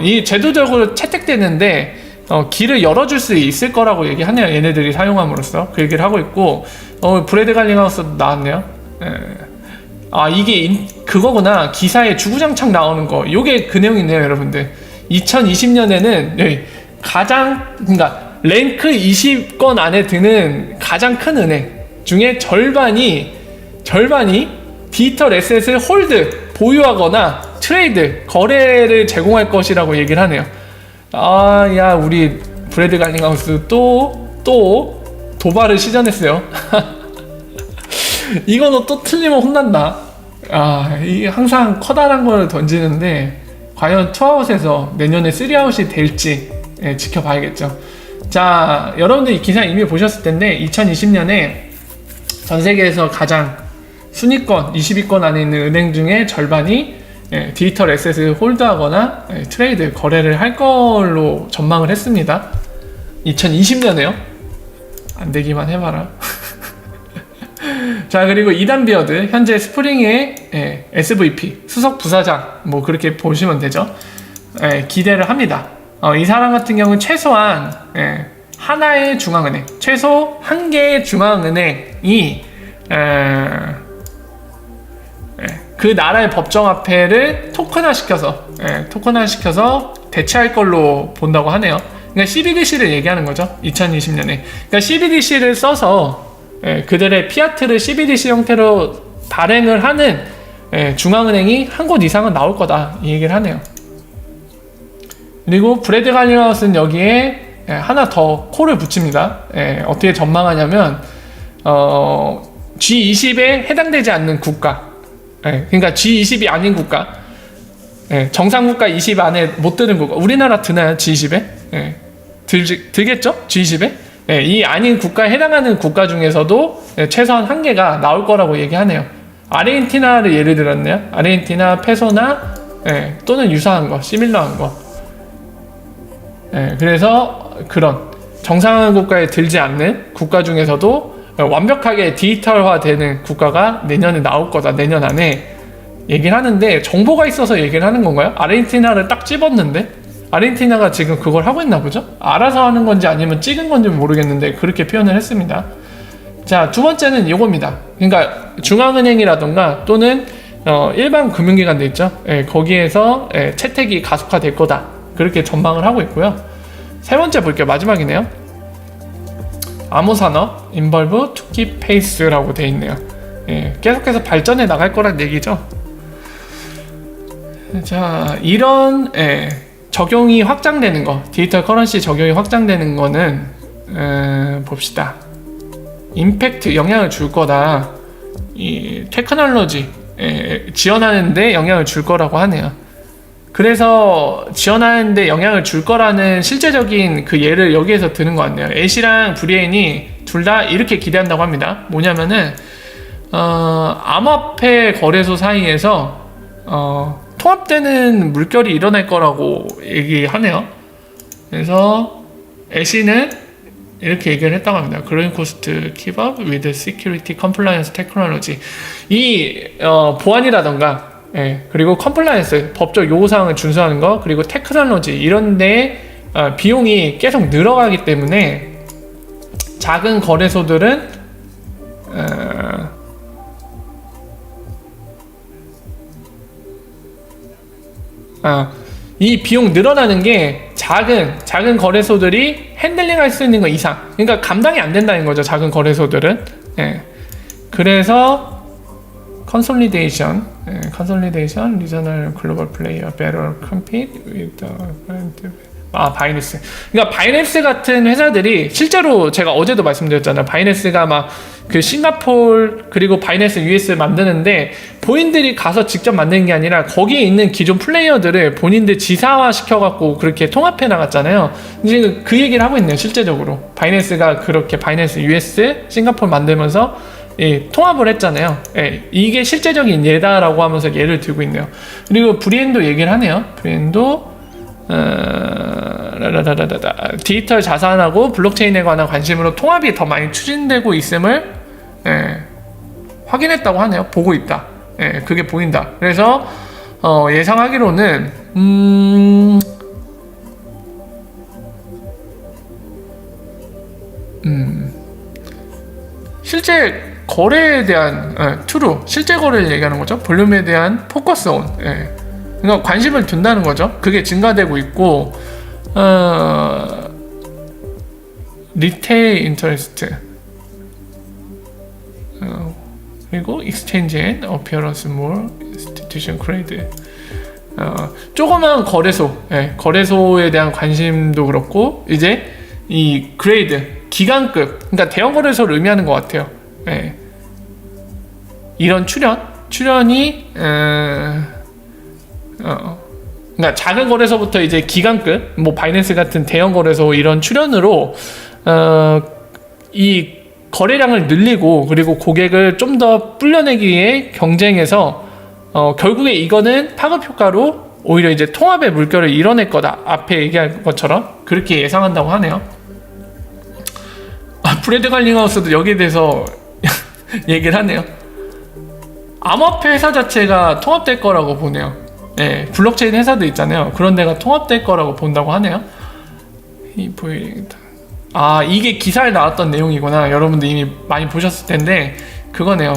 Speaker 1: 이 제도적으로 채택되는데 길을 열어줄 수 있을 거라고 얘기하네요. 얘네들이 사용함으로써 그 얘기를 하고 있고, 브래드 갈링하우스도 나왔네요. 이게 그거구나. 기사에 주구장창 나오는 거. 요게 그 내용이네요, 여러분들. 2020년에는 그러니까 랭크 20권 안에 드는 가장 큰 은행 중에 절반이 디지털 에셋을 홀드, 보유하거나 트레이드, 거래를 제공할 것이라고 얘기를 하네요. 야, 우리 브래드 갈링하우스 또 도발을 시전했어요. 이거는 또 틀리면 혼난다. 이게 항상 커다란 걸 던지는데 과연 투아웃에서 내년에 3아웃이 될지 지켜봐야겠죠. 자, 여러분들 이 기사 이미 보셨을 텐데 2020년에 전 세계에서 가장 순위권 20위권 안에 있는 은행 중에 절반이 디지털 에셋을 홀드하거나 트레이드, 거래를 할 걸로 전망을 했습니다. 2020년에요. 안 되기만 해봐라. 자, 그리고 이단 비어드, 현재 스프링의 SVP, 수석 부사장, 뭐 그렇게 보시면 되죠. 기대를 합니다. 이 사람 같은 경우는 최소한 하나의 중앙은행, 최소 한 개의 중앙은행이 그 나라의 법정화폐를 토큰화시켜서 대체할 걸로 본다고 하네요. 그러니까 CBDC를 얘기하는 거죠. 2020년에. 그러니까 CBDC를 써서 그들의 피아트를 CBDC 형태로 발행을 하는 중앙은행이 한 곳 이상은 나올 거다, 이 얘기를 하네요. 그리고 브래드 갈링하우스는 여기에 하나 더 코를 붙입니다. 어떻게 전망하냐면 G20에 해당되지 않는 국가, 그러니까 G20이 아닌 국가, 정상국가 20 안에 못 드는 국가, 우리나라 드나요? G20에? 들겠죠? G20에? 이 아닌 국가에 해당하는 국가 중에서도 최소한 한 개가 나올 거라고 얘기하네요. 아르헨티나를 예를 들었네요. 아르헨티나 페소나 또는 유사한 거, 시밀러한 거. 그래서 그런 정상 국가에 들지 않는 국가 중에서도 완벽하게 디지털화되는 국가가 내년에 나올 거다, 내년 안에 얘기를 하는데, 정보가 있어서 얘기를 하는 건가요? 아르헨티나를 딱 집었는데 아르헨티나가 지금 그걸 하고 있나 보죠? 알아서 하는 건지 아니면 찍은 건지 모르겠는데 그렇게 표현을 했습니다. 자, 두 번째는 이겁니다. 그러니까 중앙은행이라던가 또는 일반 금융기관들 있죠? 거기에서 채택이 가속화될 거다, 그렇게 전망을 하고 있고요. 세 번째 볼게요. 마지막이네요. 암호산업, 인벌브, 투키 페이스라고 되어 있네요. 계속해서 발전해 나갈 거란 얘기죠. 자, 이런 적용이 확장되는 거, 디지털 커런시 적용이 확장되는 거는 봅시다. 임팩트, 영향을 줄 거다. 이 테크놀로지 지원하는데 영향을 줄 거라고 하네요. 그래서 지원하는데 영향을 줄 거라는 실제적인 그 예를 여기에서 드는 것 같네요. 애쉬랑 브리엔이 둘 다 이렇게 기대한다고 합니다. 뭐냐면은 암호화폐 거래소 사이에서 통합되는 물결이 일어날 거라고 얘기하네요. 그래서 애쉬는 이렇게 얘기를 했다고 합니다. Growing cost keep up with security compliance technology. 이 보안이라던가 그리고 컴플라이언스, 법적 요구사항을 준수하는 거, 그리고 테크놀로지 이런 데 비용이 계속 늘어가기 때문에 작은 거래소들은 이 비용 늘어나는 게 작은 거래소들이 핸들링 할 수 있는 거 이상, 그러니까 감당이 안 된다는 거죠, 작은 거래소들은. 그래서 consolidation, regional, global player better compete with the 바이낸스. 그러니까 바이낸스 같은 회사들이 실제로 제가 어제도 말씀드렸잖아요. 바이낸스가 막 그 싱가폴 그리고 바이낸스 US 만드는데 본인들이 가서 직접 만드는 게 아니라 거기에 있는 기존 플레이어들을 본인들 지사화 시켜갖고 그렇게 통합해 나갔잖아요. 지금 그 얘기를 하고 있네요. 실제적으로 바이낸스가 그렇게 바이낸스 US, 싱가폴 만들면서 통합을 했잖아요. 이게 실제적인 예다라고 하면서 예를 들고 있네요. 그리고 브리엔도 얘기를 하네요. 브리엔도 디지털 자산하고 블록체인에 관한 관심으로 통합이 더 많이 추진되고 있음을 확인했다고 하네요. 보고 있다. 그게 보인다. 그래서 예상하기로는 실제 거래에 대한 트루, 실제 거래를 얘기하는 거죠. 볼륨에 대한 포커스 온, 그러니까 관심을 둔다는 거죠. 그게 증가되고 있고, 리테일 인터레스트, 그리고 exchange and appearance more institution grade. 조그만 거래소, 거래소에 대한 관심도 그렇고, 이제 이 그레이드, 기간급, 그러니까 대형 거래소를 의미하는 것 같아요. 이런 출연이 그러니까 작은 거래소부터 이제 기간급, 뭐 바이낸스 같은 대형 거래소 이런 출연으로 이 거래량을 늘리고, 그리고 고객을 좀 더 불려내기 위해 경쟁해서 결국에 이거는 파급 효과로 오히려 이제 통합의 물결을 이뤄낼 거다. 앞에 얘기한 것처럼 그렇게 예상한다고 하네요. 브래드 갈링하우스도 여기에 대해서 얘기를 하네요. 암호화폐 회사 자체가 통합될 거라고 보네요. 블록체인 회사도 있잖아요. 그런 데가 통합될 거라고 본다고 하네요. 이게 기사에 나왔던 내용이구나. 여러분들 이미 많이 보셨을 텐데 그거네요.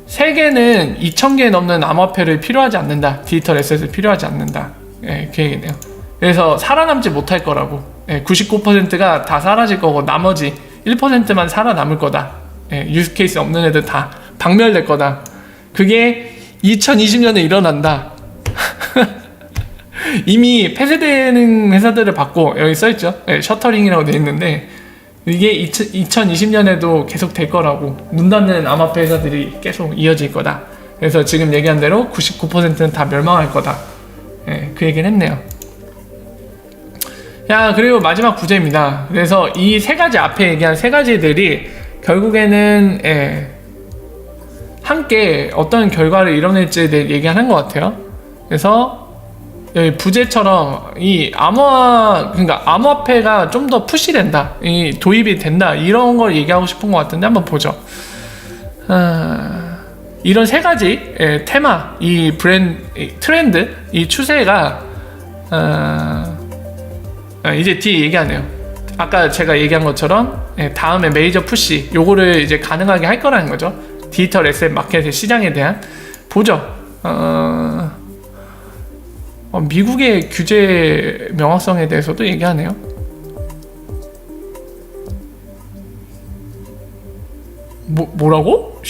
Speaker 1: 세계는 2,000개 넘는 암호화폐를 필요하지 않는다. 디지털 에셋을 필요하지 않는다. 그 얘기네요. 그래서 살아남지 못할 거라고. 99%가 다 사라질 거고 나머지 1%만 살아남을 거다. 유스케이스 없는 애들 다 박멸될 거다. 그게 2020년에 일어난다. 이미 폐쇄되는 회사들을 받고, 여기 써있죠. 셔터링이라고 되어 있는데 이게 2020년에도 계속 될 거라고. 문 닫는 암호화폐 회사들이 계속 이어질 거다. 그래서 지금 얘기한 대로 99%는 다 멸망할 거다. 그 얘기를 했네요. 그리고 마지막 부제입니다. 그래서 이 세 가지, 앞에 얘기한 세 가지들이 결국에는 함께 어떤 결과를 이뤄낼지에 대해 얘기하는 것 같아요. 그래서 여기 부제처럼 이 그러니까 암호화폐가 좀 더 푸시된다, 이 도입이 된다, 이런 걸 얘기하고 싶은 것 같은데 한번 보죠. 이런 세 가지 테마, 이 트렌드, 이 추세가 이제 뒤에 얘기하네요. 아까 제가 얘기한 것처럼 다음에 메이저 푸시, 요거를 이제 가능하게 할 거라는 거죠. 디지털 에셋 마켓의 시장에 대한. 보죠. 미국의 규제 명확성에 대해서도 얘기하네요. 뭐라고?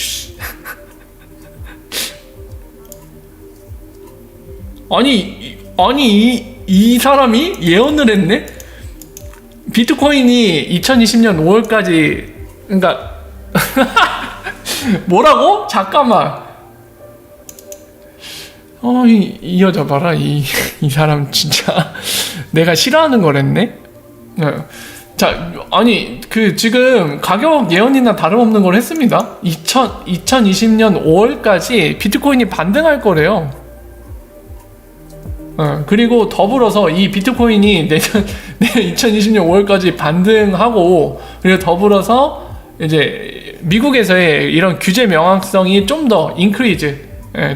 Speaker 1: 아니 이 사람이 예언을 했네? 비트코인이 2020년 5월까지, 그러니까 뭐라고? 잠깐만. 이 여자 봐라. 이 사람 진짜 내가 싫어하는 거랬네. 자, 지금 가격 예언이나 다름없는 걸 했습니다. 2020년 5월까지 비트코인이 반등할 거래요. 그리고 더불어서 이 비트코인이 내년 2020년 5월까지 반등하고, 그리고 더불어서 이제 미국에서의 이런 규제 명확성이 좀 더 인크리즈,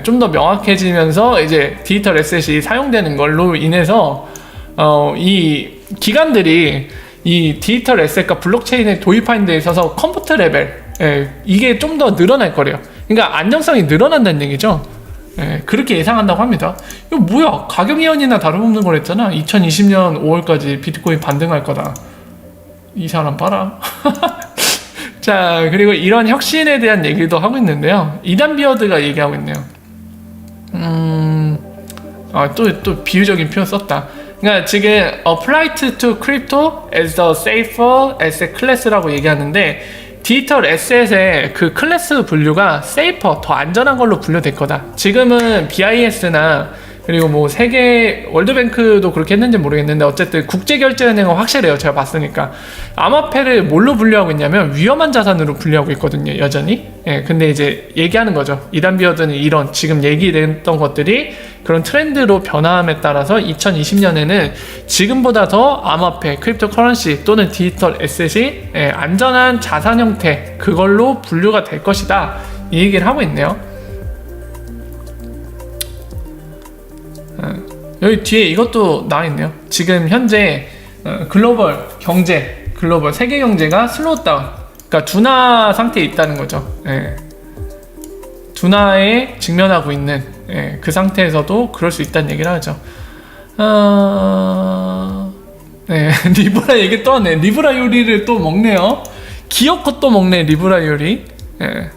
Speaker 1: 좀 더 명확해지면서 이제 디지털 에셋이 사용되는 걸로 인해서 이 기관들이 이 디지털 에셋과 블록체인에 도입하는 데 있어서 컴포트 레벨, 이게 좀 더 늘어날 거래요. 그러니까 안정성이 늘어난다는 얘기죠. 그렇게 예상한다고 합니다. 이거 뭐야? 가격 예언이나 다름없는 걸 했잖아. 2020년 5월까지 비트코인 반등할 거다. 이 사람 봐라. 자, 그리고 이런 혁신에 대한 얘기도 하고 있는데요. 이단 비어드가 얘기하고 있네요. 또 비유적인 표현 썼다. 그러니까 지금 applied to crypto as a safer asset class라고 얘기하는데, 디지털 에셋의 그 클래스 분류가 safer, 더 안전한 걸로 분류될 거다. 지금은 BIS나 그리고 뭐 세계 월드뱅크도 그렇게 했는지 모르겠는데, 어쨌든 국제결제은행은 확실해요. 제가 봤으니까. 암호화폐를 뭘로 분류하고 있냐면 위험한 자산으로 분류하고 있거든요, 여전히. 근데 이제 얘기하는 거죠. 이단 비어드는 이런 지금 얘기됐던 것들이 그런 트렌드로 변화함에 따라서 2020년에는 지금보다 더 암호화폐, 크립토 커런시 또는 디지털 에셋이 안전한 자산 형태, 그걸로 분류가 될 것이다, 이 얘기를 하고 있네요. 여기 뒤에 이것도 나와있네요. 지금 현재 글로벌 경제, 글로벌 세계 경제가 슬로우 다운, 그러니까 둔화 상태에 있다는 거죠. 둔화에 직면하고 있는 그 상태에서도 그럴 수 있다는 얘기를 하죠. 네, 리브라 얘기 또 하네. 리브라 요리를 또 먹네요. 기어코 또 먹네, 리브라 요리. 네.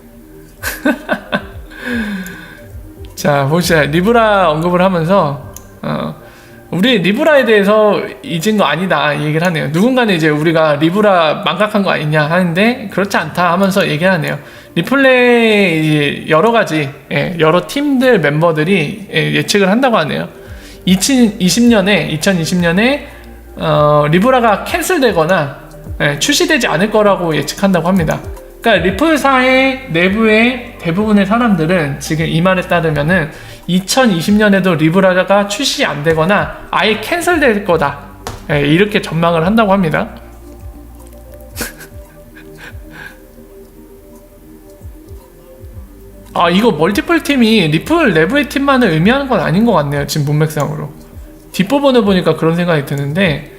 Speaker 1: 자, 보시자. 리브라 언급을 하면서, 우리 리브라에 대해서 잊은 거 아니다 이 얘기를 하네요. 누군가는 이제 우리가 리브라 망각한 거 아니냐 하는데 그렇지 않다 하면서 얘기를 하네요. 리플레이 여러 가지 여러 팀들 멤버들이 예측을 한다고 하네요. 2020년에 리브라가 캔슬되거나 출시되지 않을 거라고 예측한다고 합니다. 그러니까 리플사의 내부의 대부분의 사람들은 지금 이 말에 따르면은 2020년에도 리브라가 출시 안 되거나 아예 캔슬될 거다. 이렇게 전망을 한다고 합니다. 아, 이거 멀티플 팀이 리플 내부의 팀만을 의미하는 건 아닌 것 같네요. 지금 문맥상으로. 뒷부분을 보니까 그런 생각이 드는데,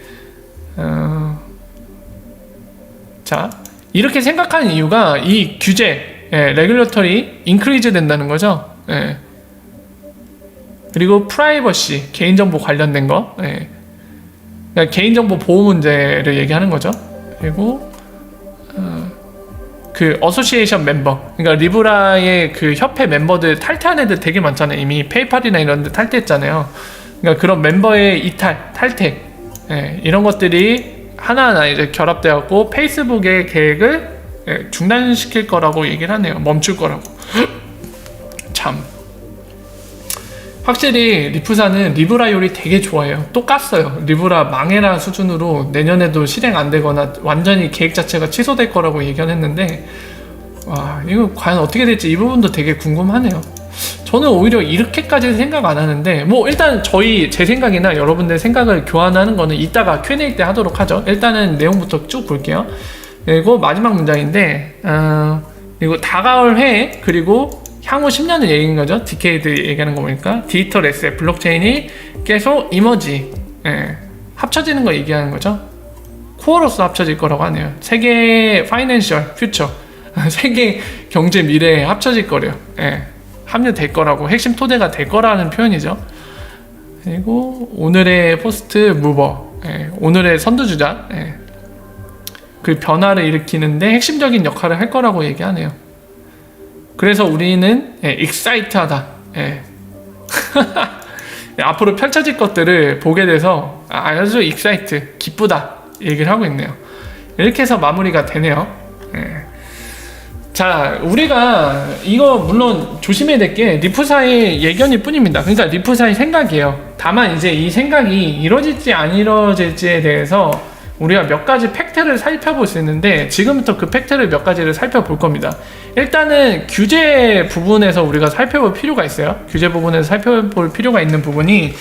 Speaker 1: 자, 이렇게 생각하는 이유가 이 규제, 레귤러터리 인크리즈 된다는 거죠. 그리고 프라이버시, 개인정보 관련된 거, 그러니까 개인정보 보호 문제를 얘기하는 거죠. 그리고 그 어소시에이션 멤버, 그러니까 리브라의 그 협회 멤버들 탈퇴한 애들 되게 많잖아요. 이미 페이팔이나 이런 데 탈퇴했잖아요. 그러니까 그런 멤버의 이탈, 탈퇴, 이런 것들이 하나하나 이제 결합되었고 페이스북의 계획을 중단시킬 거라고 얘기를 하네요. 멈출 거라고. 참. 확실히 리프사는 리브라 요리 되게 좋아해요. 또 깠어요. 리브라 망해라 수준으로 내년에도 실행 안 되거나 완전히 계획 자체가 취소될 거라고 예견했는데, 와, 이거 과연 어떻게 될지 이 부분도 되게 궁금하네요. 저는 오히려 이렇게까지 생각 안 하는데, 뭐 일단 제 생각이나 여러분들 생각을 교환하는 거는 이따가 Q&A 때 하도록 하죠. 일단은 내용부터 쭉 볼게요. 그리고 마지막 문장인데, 그리고 다가올 해, 그리고 향후 10년을 얘기한 거죠. 디케이드 얘기하는 거 보니까 디지털 에셋, 블록체인이 계속 이머지, 합쳐지는 거 얘기하는 거죠. 코어로서 합쳐질 거라고 하네요. 세계 파이낸셜 퓨처, 세계 경제 미래에 합쳐질 거래요. 합류될 거라고, 핵심 토대가 될 거라는 표현이죠. 그리고 오늘의 포스트 무버, 오늘의 선두주자, 그 변화를 일으키는데 핵심적인 역할을 할 거라고 얘기하네요. 그래서 우리는 익사이트하다. 앞으로 펼쳐질 것들을 보게 돼서 아주 익사이트, 기쁘다 얘기를 하고 있네요. 이렇게 해서 마무리가 되네요. 자, 우리가 이거 물론 조심해야 될 게 리프사의 예견일 뿐입니다. 그러니까 리프사의 생각이에요. 다만 이제 이 생각이 이루어질지 안 이루어질지에 대해서 우리가 몇 가지 팩트를 살펴볼 수 있는데, 지금부터 그 팩트를 몇 가지를 살펴볼 겁니다. 일단은 규제 부분에서 우리가 살펴볼 필요가 있어요. 규제 부분에서 살펴볼 필요가 있는 부분이,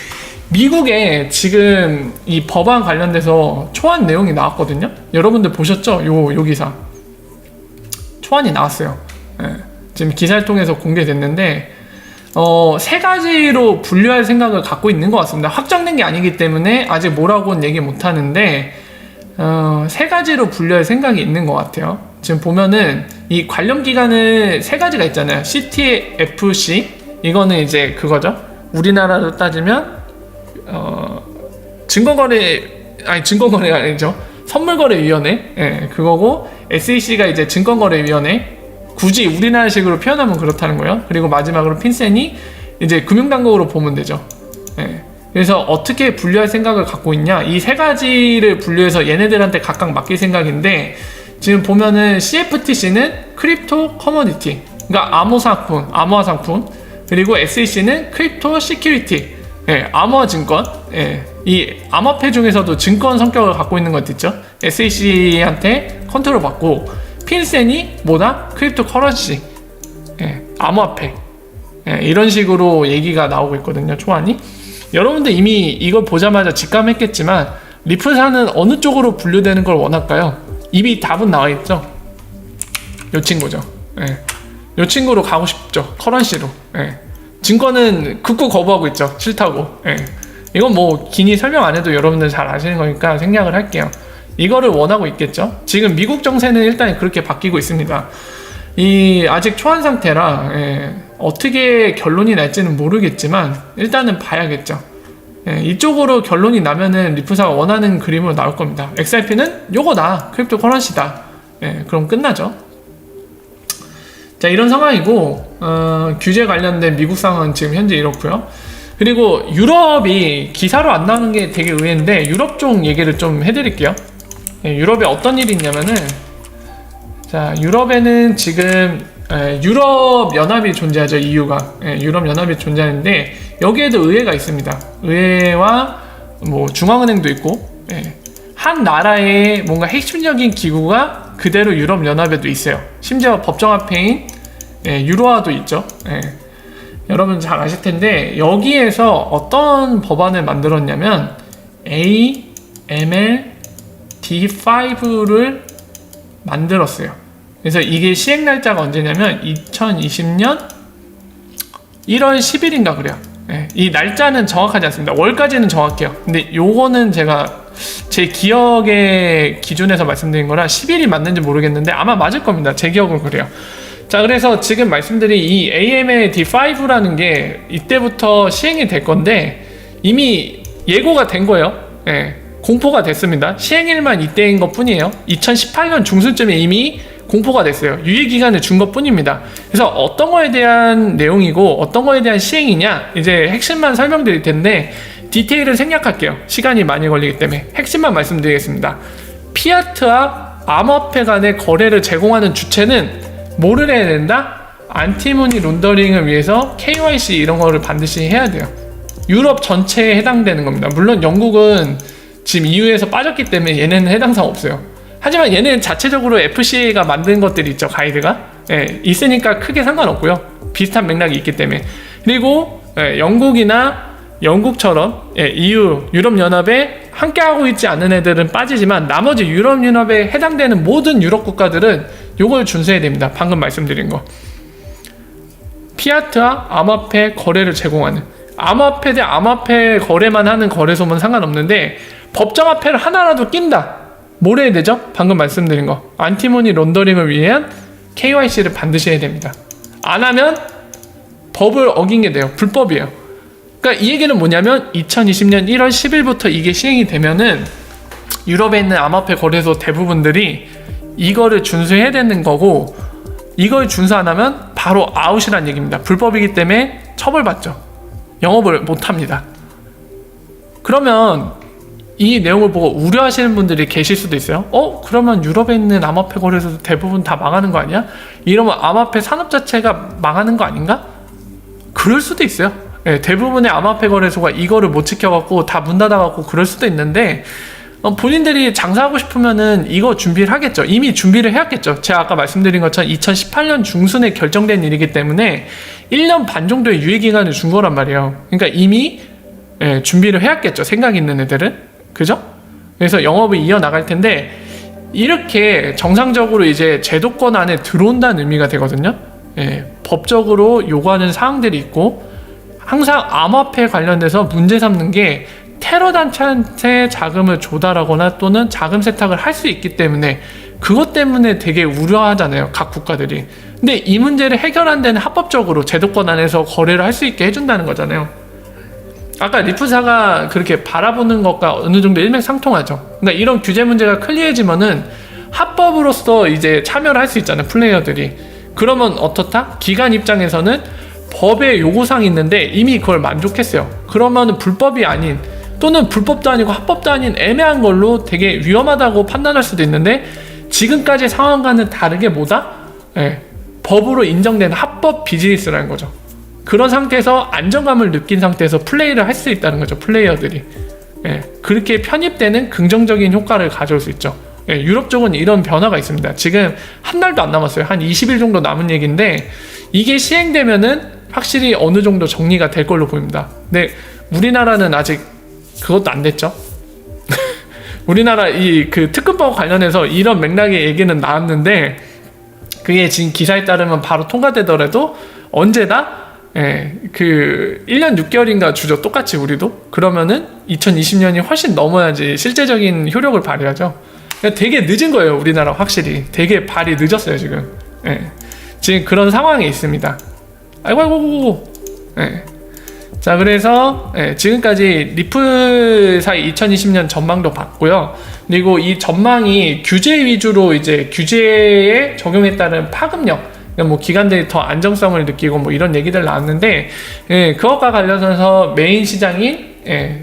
Speaker 1: 미국에 지금 이 법안 관련돼서 초안 내용이 나왔거든요. 여러분들 보셨죠? 요 기사 초안이 나왔어요. 지금 기사를 통해서 공개됐는데, 세 가지로 분류할 생각을 갖고 있는 것 같습니다. 확정된 게 아니기 때문에 아직 뭐라고는 얘기 못 하는데, 세 가지로 분류할 생각이 있는 것 같아요. 지금 보면은 이 관련 기관은 세 가지가 있잖아요. CTFC, 이거는 이제 그거죠. 우리나라로 따지면 증권거래가 아니죠. 선물거래위원회, 그거고, SEC가 이제 증권거래위원회, 굳이 우리나라식으로 표현하면 그렇다는 거예요. 그리고 마지막으로 핀센이 이제 금융당국으로 보면 되죠. 그래서 어떻게 분류할 생각을 갖고 있냐, 이 세 가지를 분류해서 얘네들한테 각각 맡길 생각인데, 지금 보면은 CFTC는 크립토 커머디티, 그러니까 암호화 상품, 그리고 SEC는 크립토 시큐리티, 암호화 증권, 이 암호화폐 중에서도 증권 성격을 갖고 있는 것 있죠. SEC한테 컨트롤 받고, 핀센이 뭐다? 크립토 커런시, 암호화폐, 이런 식으로 얘기가 나오고 있거든요. 초안이. 여러분들 이미 이걸 보자마자 직감했겠지만 리플사는 어느 쪽으로 분류되는 걸 원할까요? 이미 답은 나와 있죠. 요 친구죠. 요 친구로 가고 싶죠. 커런시로. 증권은 극구 거부하고 있죠. 싫다고. 이건 뭐 긴히 설명 안 해도 여러분들 잘 아시는 거니까 생략을 할게요. 이거를 원하고 있겠죠. 지금 미국 정세는 일단 그렇게 바뀌고 있습니다. 이 아직 초안 상태라 어떻게 결론이 날지는 모르겠지만 일단은 봐야겠죠. 이쪽으로 결론이 나면은 리프사가 원하는 그림으로 나올 겁니다. XRP는 요거다, 크립토 커런시다. 그럼 끝나죠. 자, 이런 상황이고, 규제 관련된 미국 상황은 지금 현재 이렇고요. 그리고 유럽이 기사로 안 나오는 게 되게 의외인데, 유럽 쪽 얘기를 좀 해드릴게요. 유럽에 어떤 일이 있냐면은, 자, 유럽에는 지금 유럽 연합이 존재하죠. EU가 유럽 연합이 존재하는데, 여기에도 의회가 있습니다. 의회와 뭐 중앙은행도 있고, 한 나라의 뭔가 핵심적인 기구가 그대로 유럽 연합에도 있어요. 심지어 법정화폐인 유로화도 있죠. 여러분 잘 아실 텐데, 여기에서 어떤 법안을 만들었냐면 AMLD5를 만들었어요. 그래서 이게 시행 날짜가 언제냐면 2020년 1월 10일인가 그래요. 이 날짜는 정확하지 않습니다. 월까지는 정확해요. 근데 요거는 제가 제 기억의 기준에서 말씀드린 거라 10일이 맞는지 모르겠는데 아마 맞을 겁니다. 제 기억은 그래요. 자, 그래서 지금 말씀드린 이 AMLD5라는 게 이때부터 시행이 될 건데 이미 예고가 된 거예요. 공포가 됐습니다. 시행일만 이때인 것 뿐이에요. 2018년 중순쯤에 이미 공포가 됐어요. 유예기간을 준 것 뿐입니다. 그래서 어떤 거에 대한 내용이고 어떤 거에 대한 시행이냐, 이제 핵심만 설명드릴 텐데 디테일은 생략할게요. 시간이 많이 걸리기 때문에 핵심만 말씀드리겠습니다. 피아트와 암호화폐 간의 거래를 제공하는 주체는 뭐를 해야 된다? 안티머니 론더링을 위해서 KYC 이런 거를 반드시 해야 돼요. 유럽 전체에 해당되는 겁니다. 물론 영국은 지금 EU에서 빠졌기 때문에 얘네는 해당사항 없어요. 하지만 얘는 자체적으로 FCA가 만든 것들이 있죠. 가이드가 있으니까 크게 상관없고요. 비슷한 맥락이 있기 때문에. 그리고 영국이나 영국처럼 EU 유럽연합에 함께하고 있지 않은 애들은 빠지지만 나머지 유럽연합에 해당되는 모든 유럽 국가들은 요걸 준수해야 됩니다. 방금 말씀드린 거. 피아트와 암호화폐 거래를 제공하는, 암호화폐 대 암호화폐 거래만 하는 거래소면 상관없는데 법정화폐를 하나라도 낀다, 뭘 해야 되죠? 방금 말씀드린 거, 안티머니 론더링을 위한 KYC를 반드시 해야 됩니다. 안 하면 법을 어긴 게 돼요. 불법이에요. 그러니까 이 얘기는 뭐냐면 2020년 1월 10일부터 이게 시행이 되면은 유럽에 있는 암호화폐 거래소 대부분들이 이거를 준수해야 되는 거고, 이걸 준수 안 하면 바로 아웃이란 얘기입니다. 불법이기 때문에 처벌받죠. 영업을 못 합니다. 그러면 이 내용을 보고 우려하시는 분들이 계실 수도 있어요. 그러면 유럽에 있는 암호화폐 거래소도 대부분 다 망하는 거 아니야? 이러면 암호화폐 산업 자체가 망하는 거 아닌가? 그럴 수도 있어요. 대부분의 암호화폐 거래소가 이거를 못 지켜갖고 다 문 닫아갖고 그럴 수도 있는데, 본인들이 장사하고 싶으면은 이거 준비를 하겠죠. 이미 준비를 해왔겠죠. 제가 아까 말씀드린 것처럼 2018년 중순에 결정된 일이기 때문에 1년 반 정도의 유예기간을 준 거란 말이에요. 그러니까 이미 준비를 해왔겠죠. 생각 있는 애들은. 그죠? 그래서 영업을 이어나갈 텐데, 이렇게 정상적으로 이제 제도권 안에 들어온다는 의미가 되거든요. 법적으로 요구하는 사항들이 있고, 항상 암호화폐 관련돼서 문제 삼는 게 테러 단체한테 자금을 조달하거나 또는 자금 세탁을 할 수 있기 때문에, 그것 때문에 되게 우려하잖아요, 각 국가들이. 근데 이 문제를 해결 안 되는 합법적으로 제도권 안에서 거래를 할 수 있게 해준다는 거잖아요. 아까 리프사가 그렇게 바라보는 것과 어느 정도 일맥상통하죠. 그러니까 이런 규제 문제가 클리어해지면은 합법으로서 이제 참여를 할 수 있잖아요, 플레이어들이. 그러면 어떻다? 기관 입장에서는 법의 요구사항이 있는데 이미 그걸 만족했어요. 그러면 불법이 아닌, 또는 불법도 아니고 합법도 아닌 애매한 걸로 되게 위험하다고 판단할 수도 있는데, 지금까지 상황과는 다르게 뭐다? 법으로 인정된 합법 비즈니스라는 거죠. 그런 상태에서 안정감을 느낀 상태에서 플레이를 할 수 있다는 거죠, 플레이어들이. 그렇게 편입되는 긍정적인 효과를 가져올 수 있죠. 유럽 쪽은 이런 변화가 있습니다. 지금 한 달도 안 남았어요. 한 20일 정도 남은 얘기인데, 이게 시행되면은 확실히 어느 정도 정리가 될 걸로 보입니다. 근데 우리나라는 아직 그것도 안 됐죠. 우리나라 그 특근법 관련해서 이런 맥락의 얘기는 나왔는데, 그게 지금 기사에 따르면 바로 통과되더라도 언제다? 그 1년 6개월인가 주죠. 똑같이 우리도. 그러면은 2020년이 훨씬 넘어야지 실제적인 효력을 발휘하죠. 그러니까 되게 늦은 거예요, 우리나라. 확실히 되게 발이 늦었어요 지금. 지금 그런 상황에 있습니다. 아이고. 자, 그래서 지금까지 리플사의 2020년 전망도 봤고요. 그리고 이 전망이 규제 위주로 이제 규제에 적용에 따른 파급력, 그러니까 뭐 기관들이 더 안정성을 느끼고 뭐 이런 얘기들 나왔는데, 그것과 관련해서 메인 시장인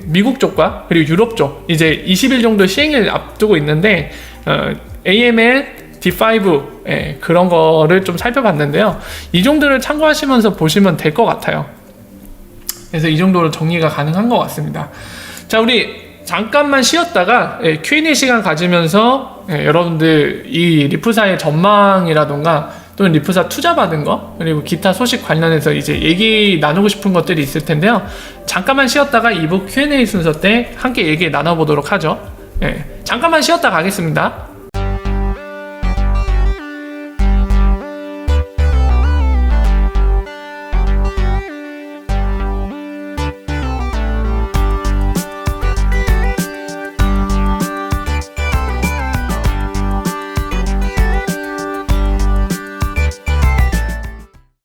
Speaker 1: 미국 쪽과 그리고 유럽 쪽 이제 20일 정도 시행을 앞두고 있는데, AML, D5 그런 거를 좀 살펴봤는데요. 이 정도를 참고하시면서 보시면 될 것 같아요. 그래서 이 정도로 정리가 가능한 것 같습니다. 자, 우리 잠깐만 쉬었다가 Q&A 시간 가지면서 여러분들 이 리프사의 전망이라던가 또는 리프사 투자 받은 거 그리고 기타 소식 관련해서 이제 얘기 나누고 싶은 것들이 있을 텐데요. 잠깐만 쉬었다가 2부 Q&A 순서 때 함께 얘기 나눠보도록 하죠. 잠깐만 쉬었다 가겠습니다.